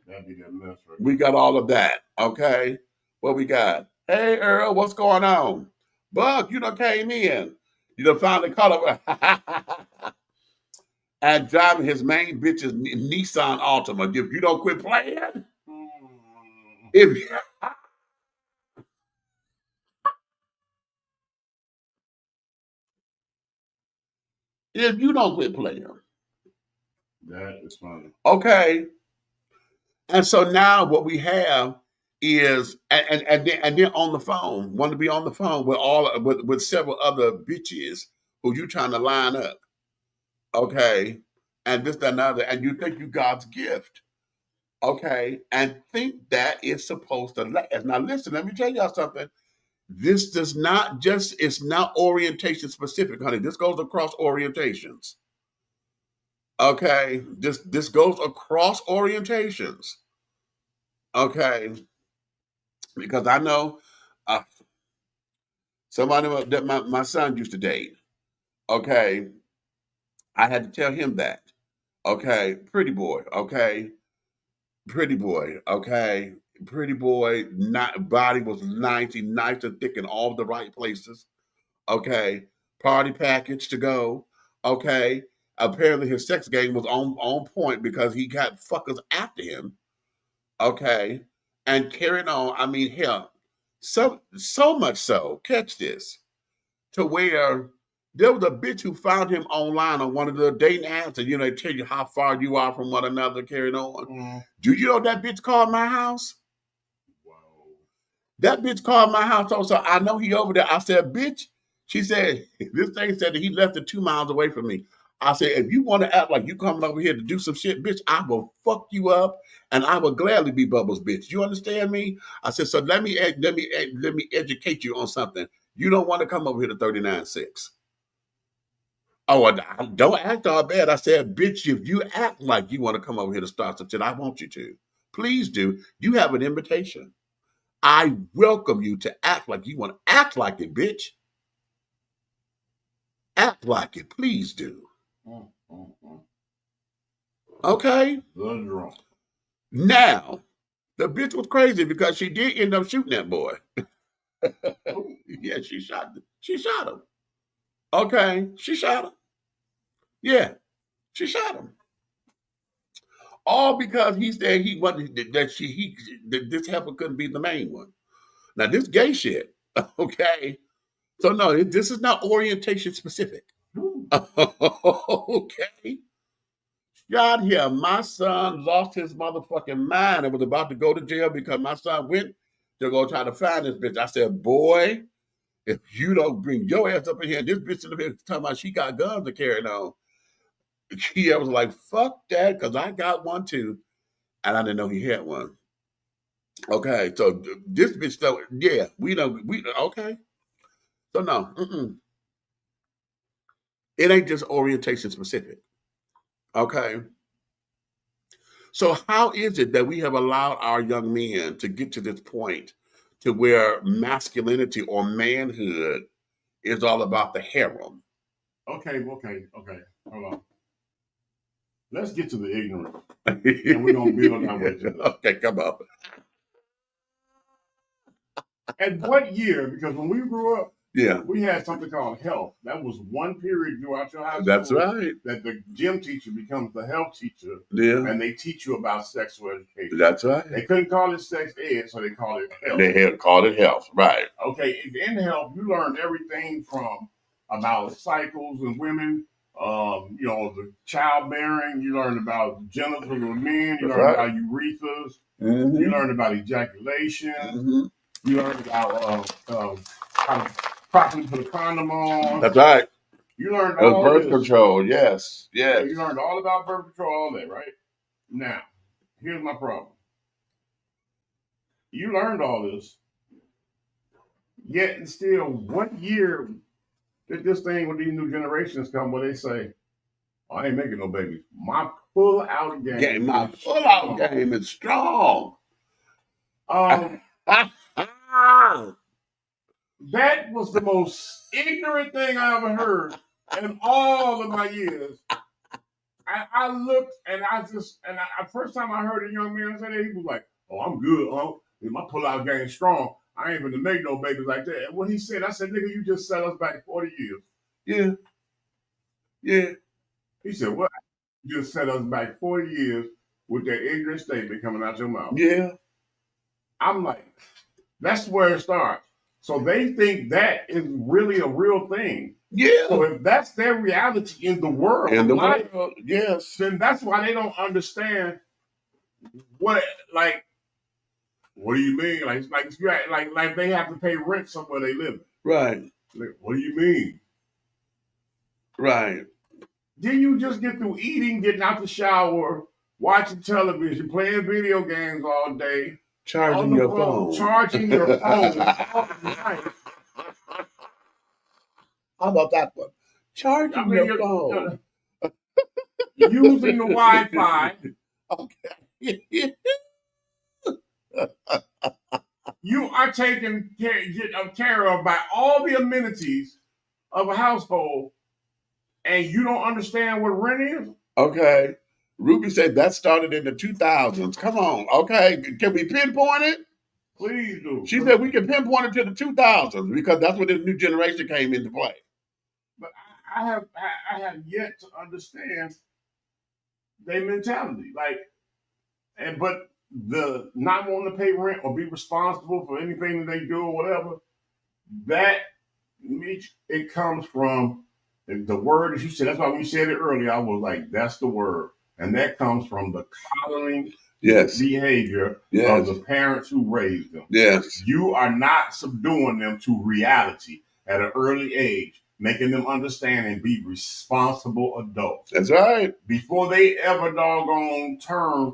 That'd be the mess right We got all of that. Okay. What we got? Hey Earl, what's going on? Buck, you done came in. You done found the color. And driving his main bitch's Nissan Altima. If you don't quit playing, if you don't quit playing. That is funny. Okay. And so now what we have is, and then on the phone, want to be on the phone with several other bitches who you trying to line up. Okay. And this, that, and other. And you think you God's gift. Okay. And think that it's supposed to last. Now listen, let me tell y'all something. This does not just, it's not orientation specific, honey. This goes across orientations. Okay. This goes across orientations. Okay. Because I know somebody that my son used to date. Okay. I had to tell him that. Okay. Pretty boy. Okay. Pretty boy. Okay. Pretty boy. Body was nice and thick in all the right places. Okay. Party package to go. Okay. Apparently his sex game was on point because he got fuckers after him. Okay. And carrying on. I mean, hell, so much so, catch this, to where there was a bitch who found him online on one of the dating apps, and they tell you how far you are from one another, carrying on. Mm. Do you know that bitch called my house? Wow. That bitch called my house. So I know he over there. I said, bitch. She said, this thing said that he left it 2 miles away from me. I said, if you want to act like you coming over here to do some shit, bitch, I will fuck you up, and I will gladly be Bubbles, bitch. You understand me? I said, so let me educate you on something. You don't want to come over here to 39.6. Oh, I don't act all bad. I said, bitch, if you act like you want to come over here to start some shit, I want you to. Please do. You have an invitation. I welcome you to act like you want to act like it, bitch. Act like it. Please do. Okay. Now, the bitch was crazy because she did end up shooting that boy. Yeah, she shot him. Okay, she shot him. Yeah, she shot him. All because he said he wanted that this heifer couldn't be the main one. Now this gay shit. Okay. So no, this is not orientation specific. Okay. God, here, my son lost his motherfucking mind and was about to go to jail because my son went to go try to find this bitch. I said, boy, if you don't bring your ass up in here, and this bitch in the bitch talking about she got guns to carry on. I was like, fuck that, because I got one too. And I didn't know he had one. Okay, so this bitch, though, yeah, okay. So no, it ain't just orientation specific. Okay. So how is it that we have allowed our young men to get to this point to where masculinity or manhood is all about the harem? Okay. Hold on. Let's get to the ignorant. And we're going to build our way to this. Okay, come on. At what year? Because when we grew up, yeah, we had something called health. That was one period throughout your high school. That's right. That the gym teacher becomes the health teacher. Yeah. And they teach you about sexual education. That's right. They couldn't call it sex ed, so they called it health. They had called it health, right. Okay, in health, you learned everything from about cycles and women, the childbearing. You learned about genitals of men. You learned about urethras. Mm-hmm. You learned about ejaculation. Mm-hmm. You learned about how to properly put a condom on. That's right. You learned all birth control. Yes. Yeah, you learned all about birth control, all that, right? Now, here's my problem. you learned all this. Yet and still, what year did this thing with these new generations come where they say, oh, I ain't making no babies. My pull-out game My is pull-out strong. game is strong. That was the most ignorant thing I ever heard in all of my years. I looked and first time I heard a young man say that, he was like, oh, I'm good, my pull-out game strong. I ain't gonna make no babies like that. And when he said, I said, nigga, you just set us back 40 years. Yeah. Yeah. He said, what? You just set us back 40 years with that ignorant statement coming out your mouth. Yeah. I'm like, that's where it starts. So they think that is really a real thing. Yeah. So if that's their reality in the world, yes, then that's why they don't understand what do you mean? Like they have to pay rent somewhere they live. Right. Like, what do you mean? Right. Then you just get through eating, getting out the shower, watching television, playing video games all day. Charging your phone. Charging your phone all night. How about that one? Charging your phone. Using the Wi-Fi. Okay. You are taken care of by all the amenities of a household, and you don't understand what rent is? Okay. Ruby said that started in the 2000s. Come on. Okay. Can we pinpoint it? Please do. She said we can pinpoint it to the 2000s because that's when the new generation came into play. But I have yet to understand their mentality. But the not wanting to pay rent or be responsible for anything that they do or whatever, that it comes from the word, as you said. That's why when you said it earlier, I was like, that's the word. And that comes from the coddling behavior of the parents who raised them. Yes. You are not subduing them to reality at an early age, making them understand and be responsible adults. That's right. Before they ever doggone turn,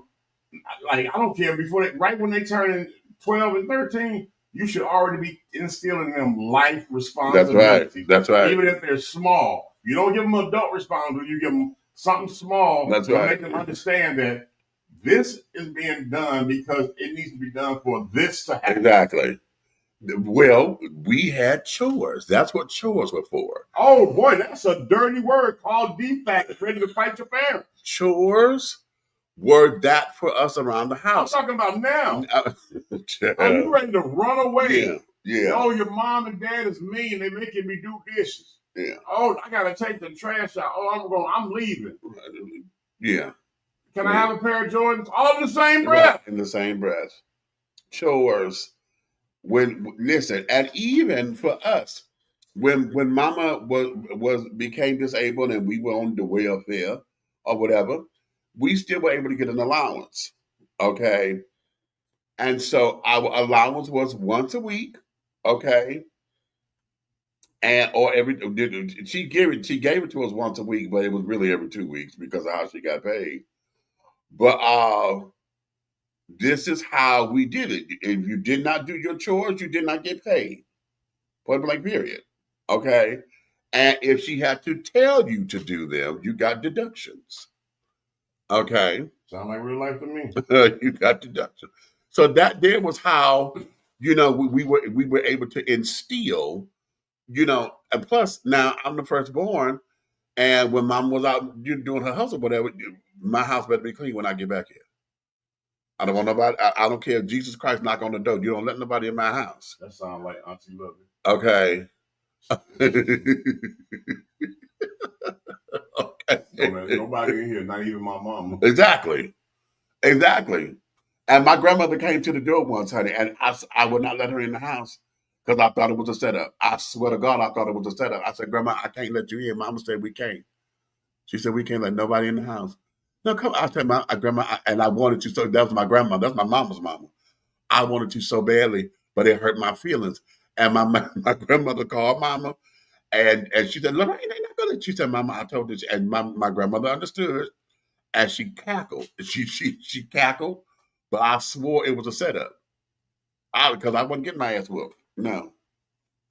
I don't care, right when they turn 12 and 13, you should already be instilling them life responsibility. That's right. Even if they're small. You don't give them adult responsibility, you give them something small. That's right. Make them understand that this is being done because it needs to be done for this to happen. Exactly. Well, we had chores. That's what chores were for. Oh boy, that's a dirty word called defect, ready to fight your parents. Chores were that for us around the house. I'm talking about now. Are you ready to run away? Yeah. Oh, your mom and dad is mean. They're making me do dishes. Yeah. Oh, I gotta take the trash out. Oh, I'm leaving. Yeah. Can I have a pair of Jordans? All in the same breath. In the same breath. Chores. Listen, and even for us, when Mama became disabled and we were on the welfare or whatever, we still were able to get an allowance. Okay. And so our allowance was once a week. Okay. And she gave it to us once a week, but it was really every 2 weeks because of how she got paid. But this is how we did it. If you did not do your chores, you did not get paid. Point blank, period. Okay. And if she had to tell you to do them, you got deductions. Okay. Sound like real life to me. You got deductions. So that there was how, we were able to instill, and plus now I'm the firstborn, and when Mom was out doing her hustle, whatever, my house better be clean when I get back here. I don't want nobody. I don't care if Jesus Christ knock on the door. You don't let nobody in my house. That sounds like Auntie Lovey. Okay. Okay. No, man, nobody in here, not even my mama. Exactly. And my grandmother came to the door once, honey, and I would not let her in the house because I thought it was a setup. I swear to God, I thought it was a setup. I said, Grandma, I can't let you in. Mama said, we can't. She said, we can't let nobody in the house. No, come on. I said, Grandma, and I wanted to. So that was my grandma. That's my mama's mama. I wanted to so badly, but it hurt my feelings. And my grandmother called Mama, and she said, Lorraine, they're not gonna. She said, Mama, I told you. And my grandmother understood, and she cackled. She cackled, but I swore it was a setup. Because I wasn't getting my ass whooped. No.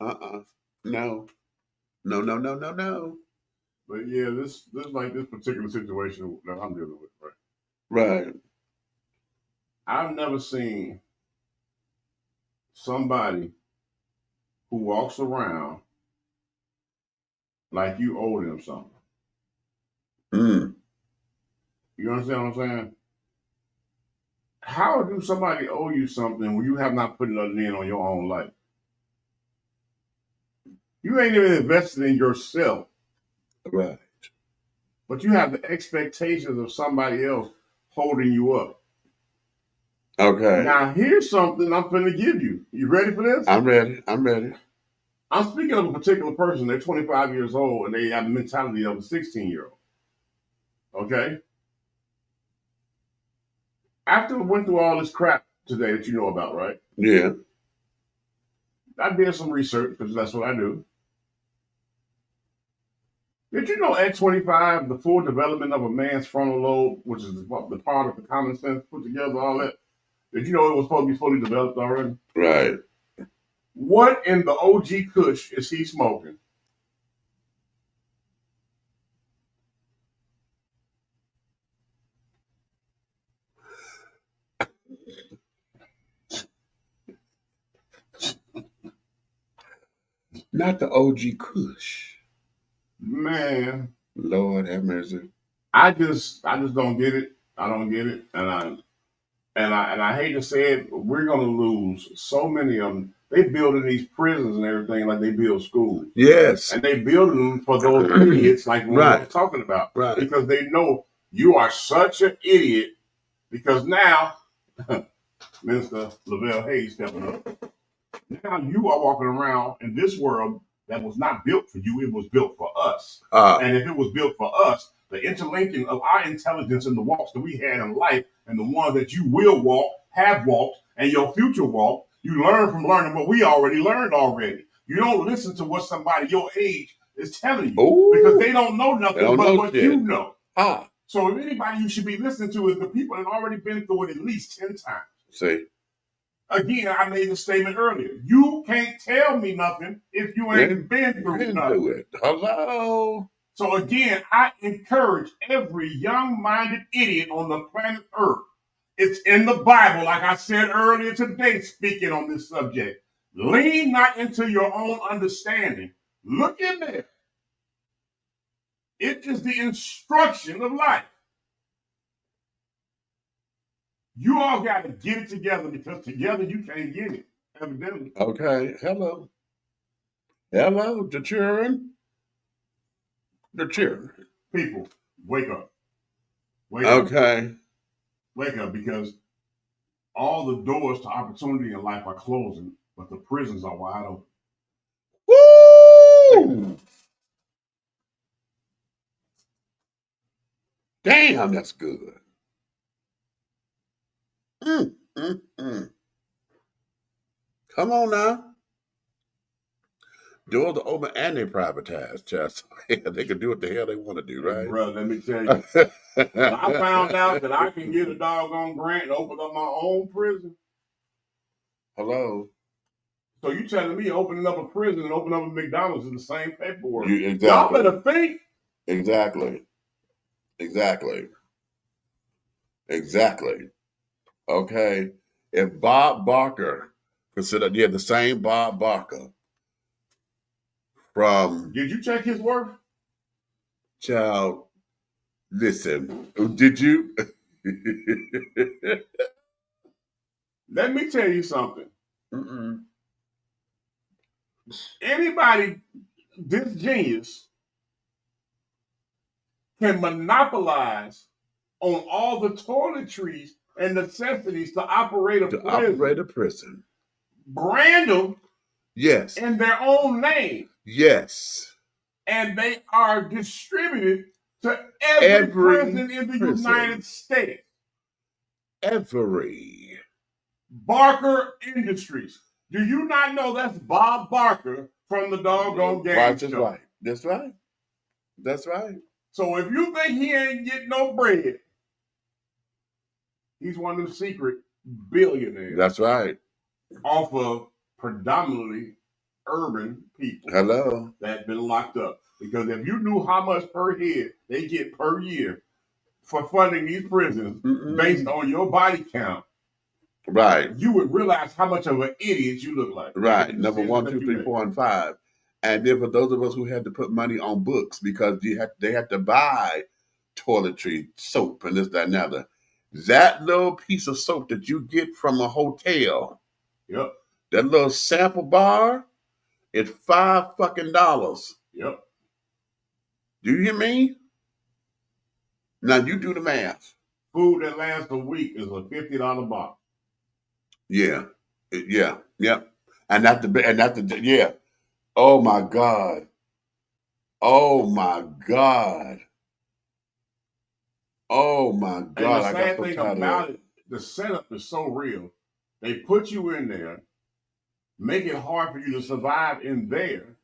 No. No, no, no, no, no. But yeah, this like this particular situation that I'm dealing with, right? Right. I've never seen somebody who walks around like you owe them something. Mm. You understand what I'm saying? How do somebody owe you something when you have not put nothing in on your own life? You ain't even invested in yourself. Right. But you have the expectations of somebody else holding you up. Okay. Now, here's something I'm going to give you. You ready for this? I'm ready. I'm ready. I'm speaking of a particular person. They're 25 years old, and they have the mentality of a 16-year-old. Okay? After we went through all this crap today that you know about, right? Yeah. I did some research, because that's what I do. Did you know at 25, the full development of a man's frontal lobe, which is the part of the common sense put together, all that, did you know it was supposed to be fully developed already? Right. What in the OG Kush is he smoking? Not the OG Kush. Man, Lord have mercy. I just don't get it. I don't get it, and I hate to say it, but we're gonna lose so many of them. They building these prisons and everything like they build schools. Yes. And they building them for those idiots like what Right. we're talking about. Right. Because they know you are such an idiot. Because now, Minister Lavelle Hayes stepping up. Now you are walking around in this world that was not built for you. It was built for us. And if it was built for us, the interlinking of our intelligence and the walks that we had in life and the ones that you will walk, have walked, and your future walk, you learn from learning what we already learned already. You don't listen to what somebody your age is telling you. Ooh. Because they don't know nothing but what shit. you know. Ah. So if anybody you should be listening to is the people that have already been through it at least 10 times. See. Again, I made a statement earlier. You can't tell me nothing if you ain't been through nothing. It. Hello. So again, I encourage every young-minded idiot on the planet Earth. It's in the Bible, like I said earlier today, speaking on this subject. Lean not into your own understanding. Look in there. It is the instruction of life. You all got to get it together because together you can't get it, evidently. Okay. Hello. Hello, the children. The children. People, wake up. Wake up. Okay. Wake up, because all the doors to opportunity in life are closing, but the prisons are wide open. Woo! Damn, that's good. Come on now. Doors are open and they privatized, Chess. They can do what the hell they want to do, right? Bro, let me tell you. When I found out that I can get a doggone grant and open up my own prison. Hello. So you telling me opening up a prison and opening up a McDonald's is the same paperwork? Exactly. Y'all better think. Exactly. Okay. If Bob Barker considered, the same Bob Barker from. Did you check his worth? Child, listen, did you? Let me tell you something. Anybody this genius can monopolize on all the toiletries and necessities to operate a prison. Brand them. Yes. In their own name. Yes. And they are distributed to every prison in the United States. Every. Barker Industries. Do you not know that's Bob Barker from the doggone game show? Right. That's right. That's right. So if you think he ain't getting no bread, he's one of the secret billionaires. That's right. off of predominantly urban people Hello. that been locked up. Because if you knew how much per head they get per year for funding these prisons based on your body count, right, you would realize how much of an idiot you look like. Right. Number 1, 2, 3, 4, and 5. And then for those of us who had to put money on books because they had to buy toiletry, soap, and this, that, and the other. That little piece of soap that you get from a hotel, Yep. that little sample bar, is $5 fucking. Yep. Do you hear me? Now you do the math. Food that lasts a week is a $50 box. Yeah. Yeah. Yep. And that's the yeah. Oh my God. Oh my God. Oh my God. And the sad thing about it, the setup is so real. They put you in there, make it hard for you to survive in there.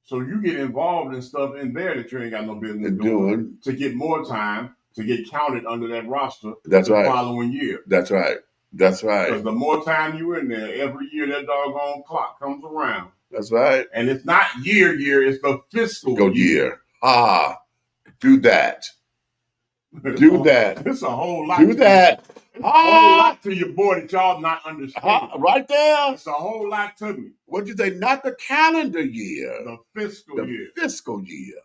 So you get involved in stuff in there that you ain't got no business doing to get more time, to get counted under that roster the following year. That's right. That's right. Because the more time you in there, every year that doggone clock comes around. That's right. And it's not year, it's the fiscal year. Do that. Do that. It's a whole lot. Do that. A whole lot to your boy that y'all not understand. Right there. It's a whole lot to me. What'd you say? Not the calendar year. The fiscal year. Fiscal year.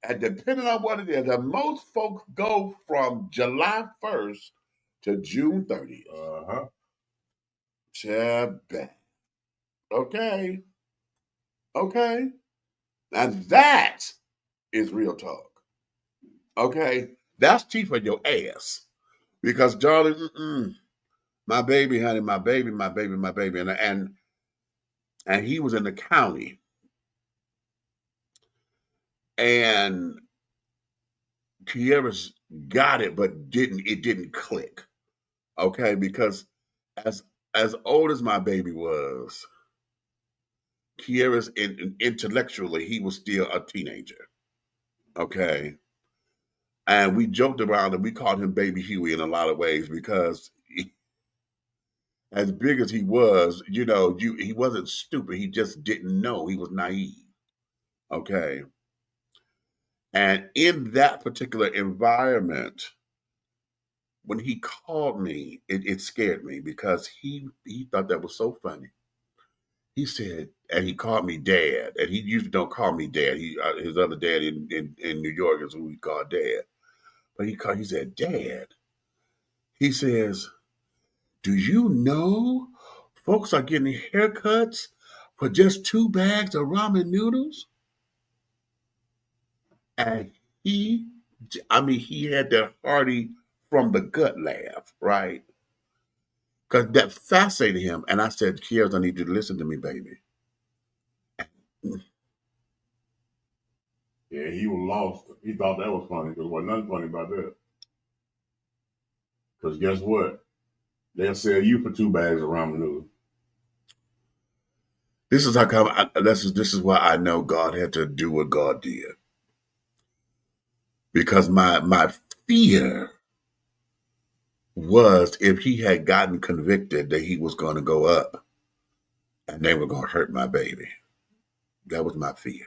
And depending on what it is, and most folks go from July 1st to June 30th. Okay. Okay. And that is real talk. Okay. That's cheap for your ass. Because, darling, my baby, honey, my baby. And he was in the county. And Kiera's got it, but it didn't click. Okay, because as old as my baby was, Kiera's intellectually, he was still a teenager. Okay. And we joked around and we called him Baby Huey in a lot of ways because as big as he was, he wasn't stupid. He just didn't know. He was naive. Okay. And in that particular environment, when he called me, it scared me because he thought that was so funny. He said, and he called me Dad, and he usually don't call me Dad. His other dad in New York is who he called Dad. But he said, Dad. He says, do you know folks are getting haircuts for just 2 bags of ramen noodles? And he had that hearty from the gut laugh, right? Because that fascinated him. And I said, Kiers, I need you to listen to me, baby. Yeah, he was lost. He thought that was funny because there wasn't nothing funny about that. Because guess what? They'll sell you for 2 bags of ramen noodles. This is how come. This is why I know God had to do what God did. Because my fear was if he had gotten convicted that he was going to go up and they were going to hurt my baby. That was my fear.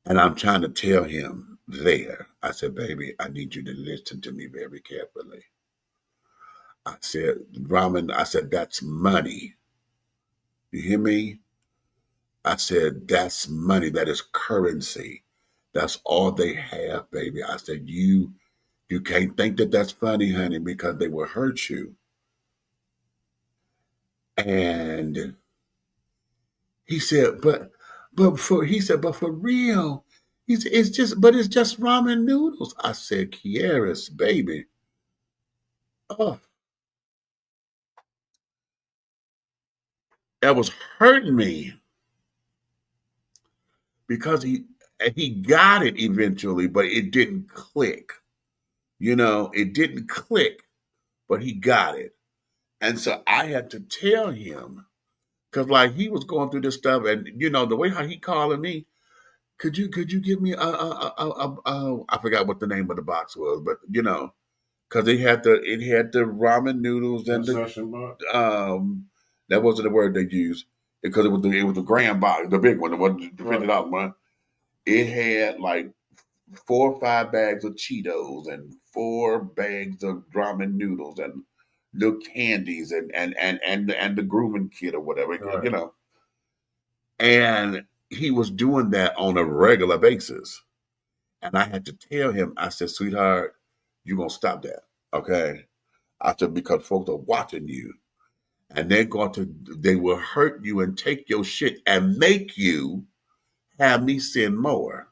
And I'm trying to tell him there. I said, baby, I need you to listen to me very carefully. I said, ramen, that's money. You hear me? I said, that's money. That is currency. That's all they have, baby. I said, you can't think that that's funny, honey, because they will hurt you. And he said, but for real, it's just ramen noodles. I said, Kieris, baby. Oh. That was hurting me. Because he got it eventually, but it didn't click. It didn't click, but he got it. And so I had to tell him, because he was going through this stuff, and the way how he calling me, could you give me I forgot what the name of the box was, but because it had the ramen noodles and Concession box. that wasn't the word they used because it was the grand box, the big one, the one $50 one. It had like 4 or 5 bags of Cheetos and 4 bags of ramen noodles and little candies and the grooming kit or whatever, you know. And he was doing that on a regular basis. And I had to tell him, I said, sweetheart, you're going to stop that. Okay. I said, because folks are watching you and they will hurt you and take your shit and make you have me send more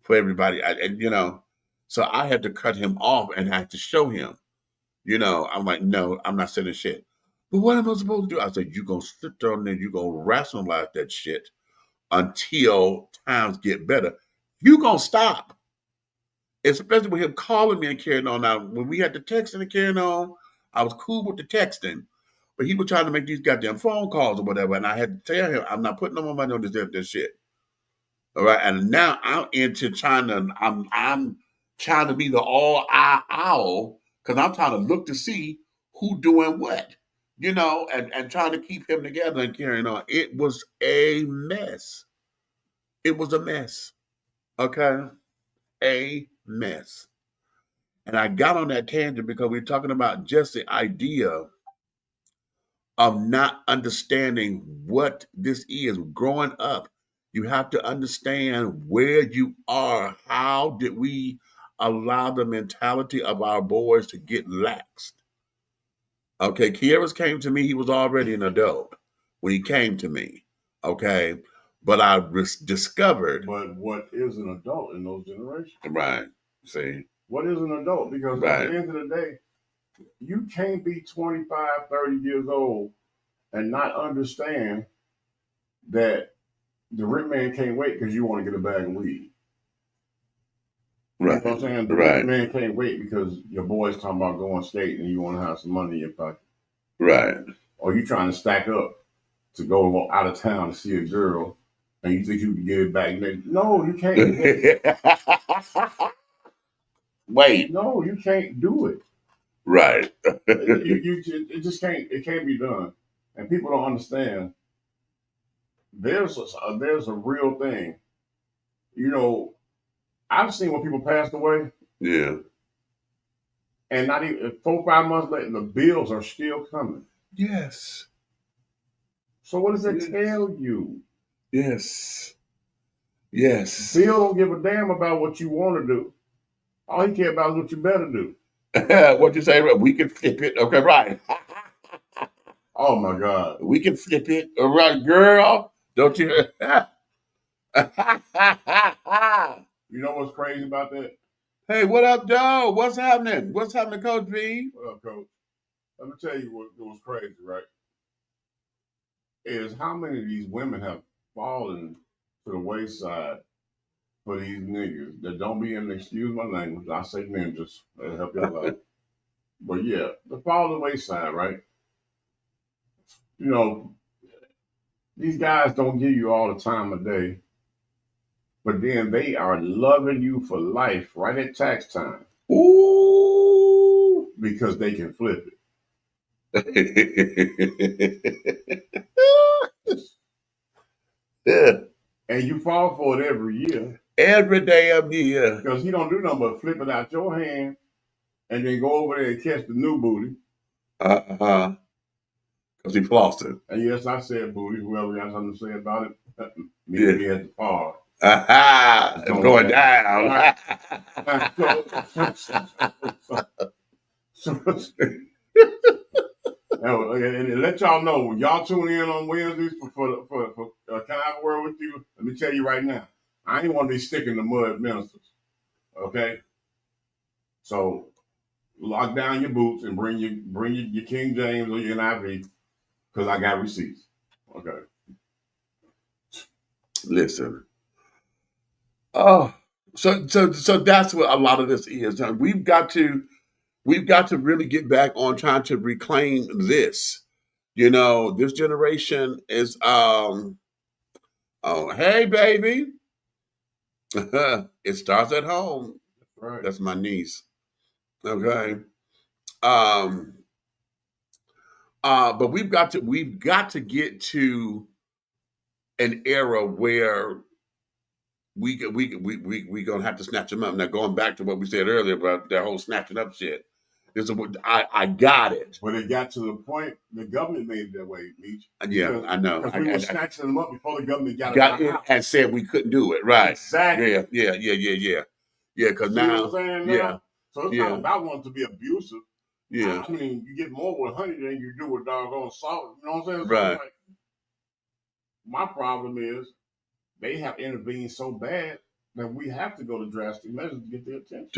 for everybody. And, you know, so I had to cut him off and I had to show him, you know, I'm like, no, I'm not sending shit. But what am I supposed to do? I said, you're going to sit down there, you're going to rationalize that shit until times get better. You're going to stop. Especially with him calling me and carrying on. Now, when we had the texting and carrying on, I was cool with the texting. But he was trying to make these goddamn phone calls or whatever. And I had to tell him, I'm not putting no more money on this shit. All right. And now I'm into trying to, I'm trying to be the owl because I'm trying to look to see who doing what, you know, and trying to keep him together and carrying on. It was a mess. It was a mess. Okay. A mess. And I got on that tangent because we're talking about just the idea of not understanding what this is. Growing up, you have to understand where you are. How did we allow the mentality of our boys to get laxed? Okay, Kiera's came to me. He was already an adult when he came to me. Okay, but I discovered. But what is an adult in those generations? Right. See? What is an adult? Because at the end of the day, you can't be 25, 30 years old and not understand that the rich man can't wait because you want to get a bag of weed. Right. You know what I'm saying? The rich man can't wait because your boy's talking about going skate and you want to have some money in your pocket. Right. Or you trying to stack up to go out of town to see a girl and you think you can get it back. No, you can't. Wait. No, you can't do it. Right. It just can't. It can't be done, and people don't understand. There's a real thing. You know, I've seen when people passed away. Yeah. And not even 4 or 5 months later, the bills are still coming. Yes. So what does that tell you? Yes. Yes. Bill don't give a damn about what you want to do. All he cares about is what you better do. What you say? We can flip it. Okay, right. Oh my God. We can flip it. All right, girl. Don't you? You know what's crazy about that? Hey, what up, Joe? What's happening? What's happening, Coach B? What up, Coach? Let me tell you what was crazy, right? Is how many of these women have fallen to the wayside for these niggas that don't be in, excuse my language, I say ninjas, that'll help y'all out. But yeah, the fall to the wayside, right? You know, these guys don't give you all the time of day, but then they are loving you for life right at tax time. Ooh. Because they can flip it. Yeah. And you fall for it every year. Every damn year. Because he don't do nothing but flip it out your hand and then go over there and catch the new booty. Uh-huh. Because he flossed. And yes, I said booty. Whoever got something to say about it, me at the bar. Aha! It's going down. And let y'all know when y'all tune in on Wednesdays for Can I Have a Word with You? Let me tell you right now, I ain't one of these stick in the mud ministers. Okay, so lock down your boots and bring your King James or your NIV because I got receipts. Okay. Listen. Oh, so that's what a lot of this is. We've got to really get back on trying to reclaim this. You know, this generation is oh, hey baby. It starts at home. Right. That's my niece. Okay. But we've got to get to an era where we gonna have to snatch them up. Now going back to what we said earlier about that whole snatching up shit. I got it. But it got to the point the government made it that way, Meach. Yeah, I know. Because we were snatching them up before the government got it and said we couldn't do it. Right. Exactly. Yeah. Because now, what I'm saying? Yeah. So it's not about wanting to be abusive. Yeah. I mean, you get more with honey than you do with doggone salt. You know what I'm saying? So Right. like, my problem is they have intervened so bad that we have to go to drastic measures to get their attention.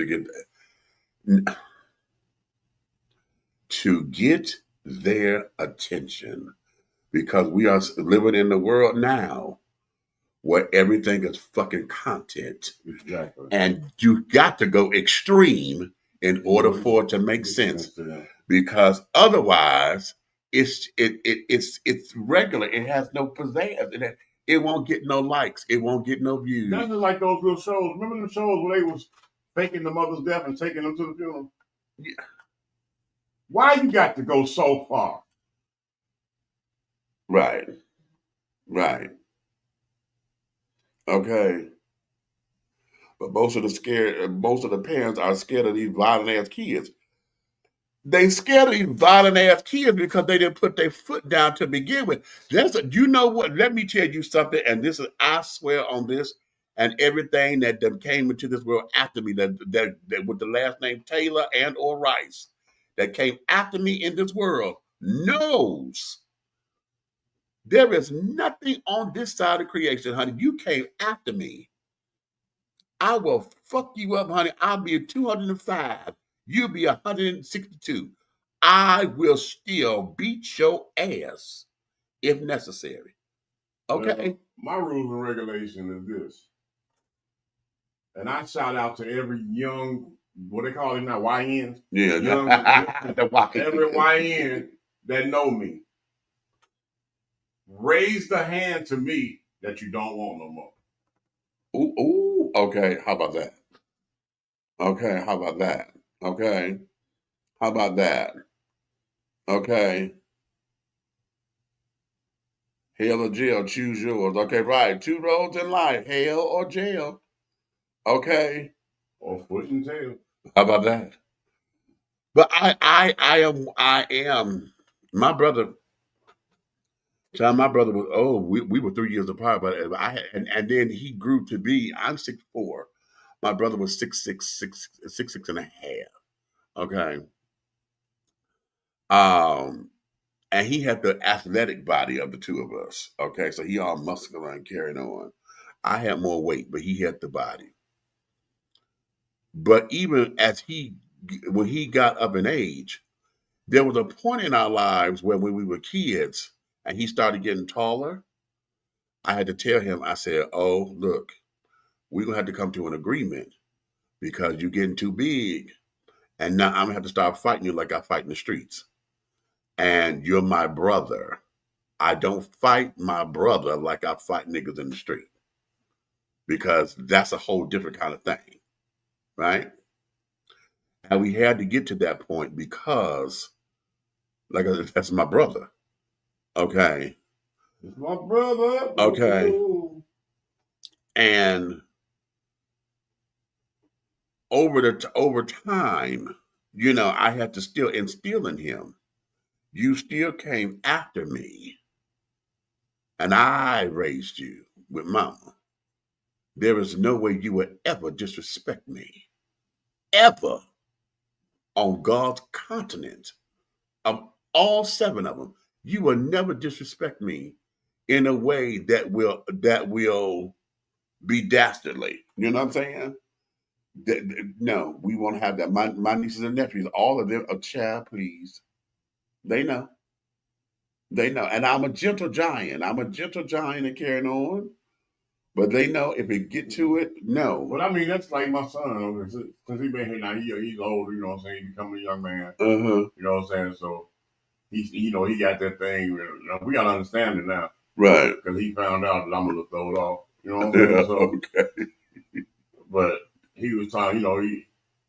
To get their attention, because we are living in the world now where everything is fucking content. Exactly. And you got to go extreme in order for it to make sense. Because otherwise it's regular. It has no pizzazz. It won't get no likes. It won't get no views. That's just like those little shows. Remember the shows where they was faking the mother's death and taking them to the funeral? Yeah. Why you got to go so far? Right. Okay. But most of the parents are scared of these violent ass kids. They scared of these violent ass kids because they didn't put their foot down to begin with. You know what? Let me tell you something, and this is, I swear on this, and everything that came into this world after me, that with the last name Taylor and or Rice, that came after me in this world, knows there is nothing on this side of creation, honey. You came after me. I will fuck you up, honey. I'll be 205. You'll be 162. I will still beat your ass if necessary. Okay? Well, my rules and regulation is this. And I shout out to every young, what they call it now, YN. Yeah, young, every YN that know me. Raise the hand to me that you don't want no more. Ooh, okay. How about that? Okay, how about that? Okay. How about that? Okay. Hell or jail, choose yours. Okay, right. 2 roads in life, hell or jail. Okay. Or foot in jail. How about that? But I am my brother. John, my brother was we were 3 years apart, but and then he grew to be, I'm 6'4". My brother was 6'6" and a half. Okay. And he had the athletic body of the two of us. Okay, so he all muscular and carrying on. I had more weight, but he had the body. But even when he got up in age, there was a point in our lives when we were kids and he started getting taller. I had to tell him, I said, oh, look, we're going to have to come to an agreement because you're getting too big. And now I'm going to have to start fighting you like I fight in the streets. And you're my brother. I don't fight my brother like I fight niggas in the street. Because that's a whole different kind of thing. Right? And we had to get to that point because, like I said, that's my brother. Okay. It's my brother. Okay. Ooh. And over time, you know, I had to still instill in him. You still came after me. And I raised you with mama. There is no way you would ever disrespect me. Ever. On God's continent. Of all 7 of them. You will never disrespect me in a way that will be dastardly. You know what I'm saying? No, we won't have that. My nieces and nephews, all of them, child, please. They know. They know. And I'm a gentle giant. And carrying on. But they know if it get to it, no. But I mean, that's like my son. Since he been here now, he's older, you know what I'm saying? He's becoming a young man. You know what I'm saying? So, he got that thing. You know, we got to understand it now. Right. Because he found out that I'm going to throw it off. You know what I'm saying? So, okay. But he was talking,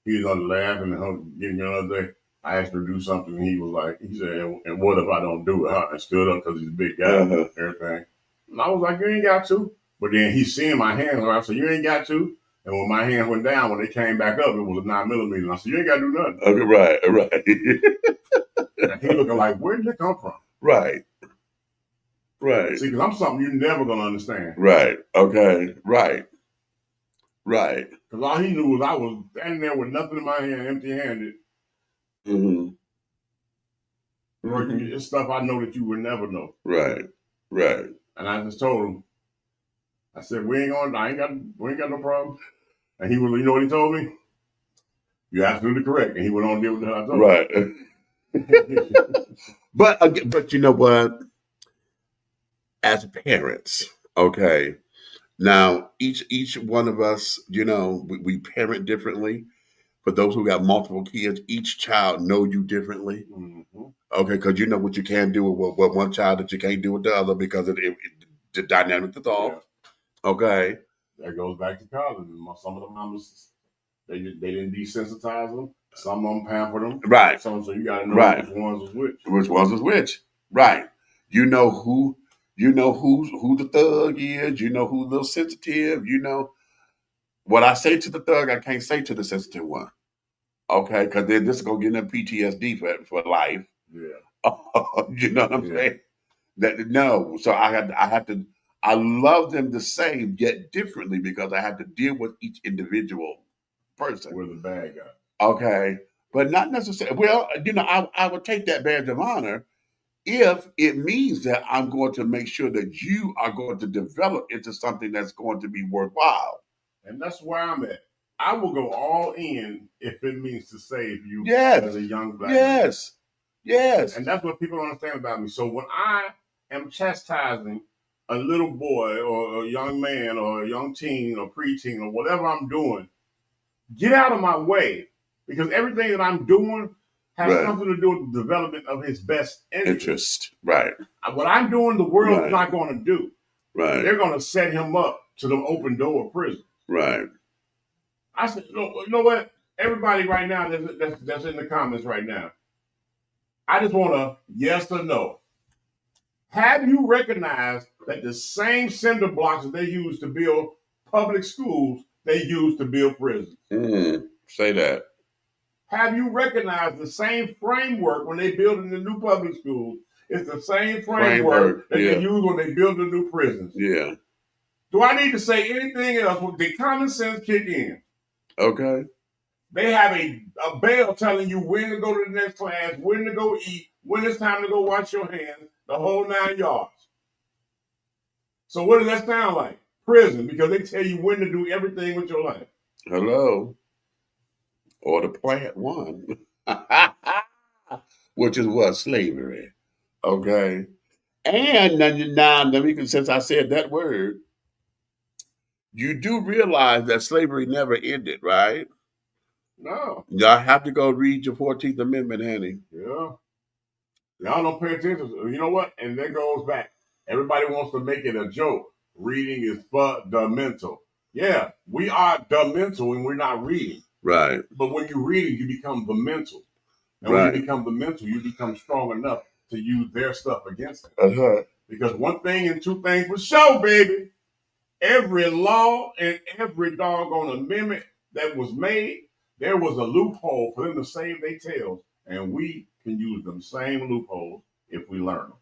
he he was on the laugh and getting the other day. I asked him to do something, and he said, and what if I don't do it? Huh? And stood up because he's a big guy and everything. And I was like, you ain't got to. But then he's seeing my hands, and I said, you ain't got to. And when my hands went down, when they came back up, it was a 9mm. And I said, you ain't got to do nothing. Okay, right. And he looking like, where did it come from? Right. See, because I'm something you're never going to understand. Right. Okay. Right. Because all he knew was I was standing there with nothing in my hand, empty-handed. Working it's stuff I know that you would never know. Right. And I just told him, I said, we ain't got no problem. And he was, you know what he told me? You're absolutely correct. And he went on to deal with what I told him. But you know what? As parents, okay. Now each one of us, you know, we parent differently. For those who got multiple kids, each child know you differently. Okay, because you know what you can do with one child that you can't do with the other because the dynamic is off. Yeah. Okay. That goes back to college. Some of the mamas, they didn't desensitize them. Some of them pampered them. Right. So you got to know which ones was which. Which ones was which. Right. You know who the thug is. You know who's a little sensitive. You know what I say to the thug, I can't say to the sensitive one. Okay, because then this is gonna give them PTSD for life. Yeah. You know what I'm saying? So I love them the same yet differently because I have to deal with each individual person. We're the bad guy. Okay, but not necessarily. Well, you know, I would take that badge of honor if it means that I'm going to make sure that you are going to develop into something that's going to be worthwhile. And that's where I'm at. I will go all in if it means to save you as a young black man. Yes. And that's what people don't understand about me. So when I am chastising a little boy or a young man or a young teen or preteen or whatever I'm doing, get out of my way. Because everything that I'm doing has something to do with the development of his best interest. Right. What I'm doing, the world's not going to do. Right. They're going to set him up to the open door prison. Right. I said, you know what? Everybody right now that's in the comments right now, I just want a yes or no. Have you recognized that the same cinder blocks that they use to build public schools, they use to build prisons? Say that. Have you recognized the same framework when they build in the new public schools? It's the same framework that they use when they build the new prisons. Yeah. Do I need to say anything else? Will the common sense kick in? Okay. They have a bell telling you when to go to the next class, when to go eat, when it's time to go wash your hands, the whole 9 yards. So what does that sound like? Prison, because they tell you when to do everything with your life. Hello. Or the plant one. Which is what? Slavery. Okay. And now, since I said that word, you do realize that slavery never ended, right? No. Y'all have to go read your 14th Amendment, honey. Yeah. Y'all don't pay attention. You know what? And that goes back. Everybody wants to make it a joke. Reading is fundamental. Yeah, we are the mental when we're not reading. Right. But when you're reading, you become the mental. And when you become the mental, you become strong enough to use their stuff against them. Because one thing and two things for sure, baby. Every law and every doggone amendment that was made, there was a loophole for them to save their tails. And we can use them same loopholes if we learn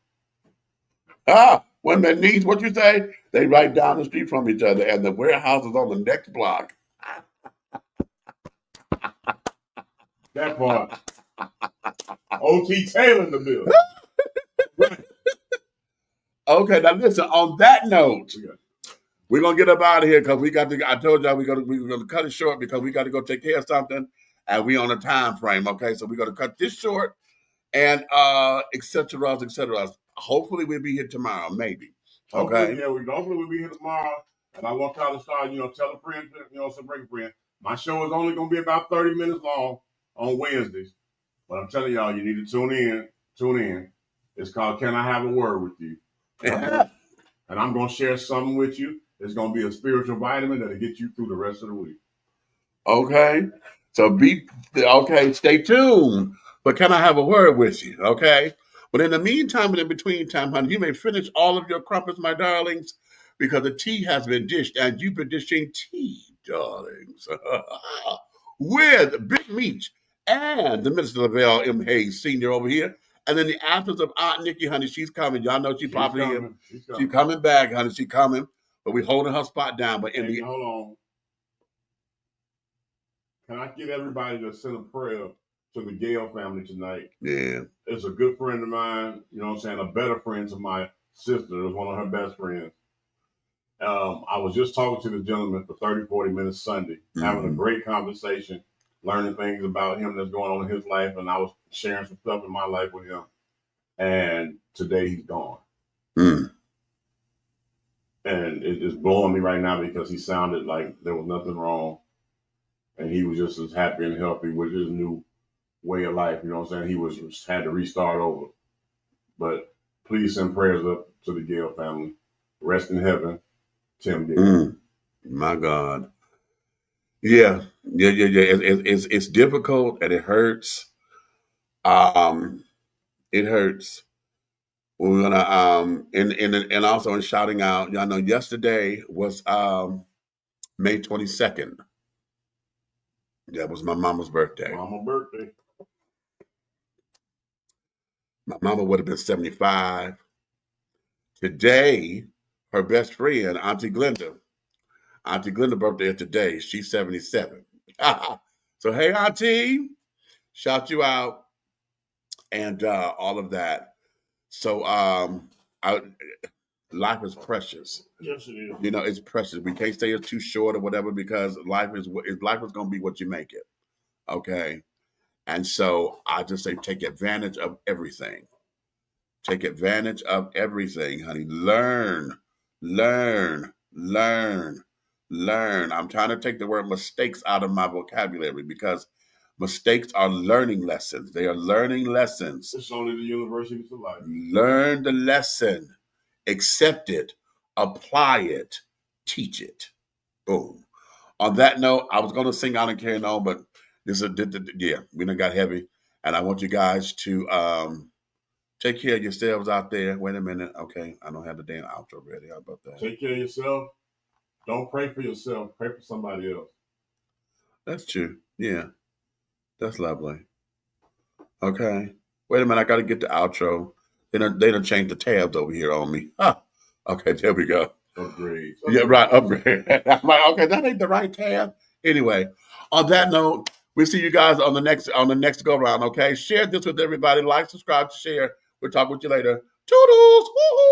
them. When they need what you say, they right down the street from each other, and the warehouse is on the next block. That part. O.T. Taylor in the building. Right. Okay, now listen, on that note, we're going to get up out of here because I told y'all we're going to cut it short because we got to go take care of something, and we on a time frame, okay? So we're going to cut this short, and et cetera. Hopefully we'll be here tomorrow, maybe. Okay. Hopefully we'll be here tomorrow. And I want y'all to start, tell a friend, some break friend. My show is only going to be about 30 minutes long on Wednesdays. But I'm telling y'all, you need to tune in. It's called Can I Have a Word with You? And I'm going to share something with you. It's going to be a spiritual vitamin that'll get you through the rest of the week. Okay. So be okay. Stay tuned. But can I have a word with you? Okay. But in the meantime, and in between time, honey, you may finish all of your crumpets, my darlings, because the tea has been dished, and you've been dishing tea, darlings, with Big Meach and the Minister Lavelle M. Hayes Sr. over here. And then the absence of Aunt Nikki, honey, she's coming. Y'all know she's popping here. She's coming back, honey. She's coming. But we're holding her spot down. But in the hold on. Can I get everybody to send a prayer to the Gale family tonight? Yeah. It's a good friend of mine, you know what I'm saying, a better friend to my sister. It was one of her best friends. I was just talking to the gentleman for 30, 40 minutes Sunday, having a great conversation, learning things about him that's going on in his life, and I was sharing some stuff in my life with him. And today he's gone. And it's blowing me right now because he sounded like there was nothing wrong. And he was just as happy and healthy with his new way of life. You know what I'm saying? He had to restart over. But please send prayers up to the Gale family. Rest in heaven, Tim Gale. My God. Yeah. It's difficult and it hurts. It hurts. We're gonna and also in shouting out, y'all know yesterday was May 22nd. That was my mama's birthday. Mama's birthday. My mama would have been 75. Today, her best friend, Auntie Glenda birthday is today. She's 77. So hey, Auntie, shout you out and all of that. So life is precious. Yes, it is. You know, it's precious. We can't say it's too short or whatever because life is going to be what you make it. Okay. And so I just say take advantage of everything. Take advantage of everything, honey. Learn. I'm trying to take the word mistakes out of my vocabulary because mistakes are learning lessons. They are learning lessons. It's only the university of life. Learn the lesson. Accept it. Apply it. Teach it. Boom. On that note, I was going to sing out and carry on, but we done got heavy. And I want you guys to take care of yourselves out there. Wait a minute. Okay. I don't have the damn outro ready. How about that? Take care of yourself. Don't pray for yourself. Pray for somebody else. That's true. Yeah. That's lovely. Okay. Wait a minute. I got to get the outro. They done changed the tabs over here on me. Okay. There we go. Upgrade. Yeah, right. Upgrade. I'm like, okay, that ain't the right tab. Anyway, on that note, we'll see you guys on the next go round. Okay. Share this with everybody. Like, subscribe, share. We'll talk with you later. Toodles. Woo-hoo.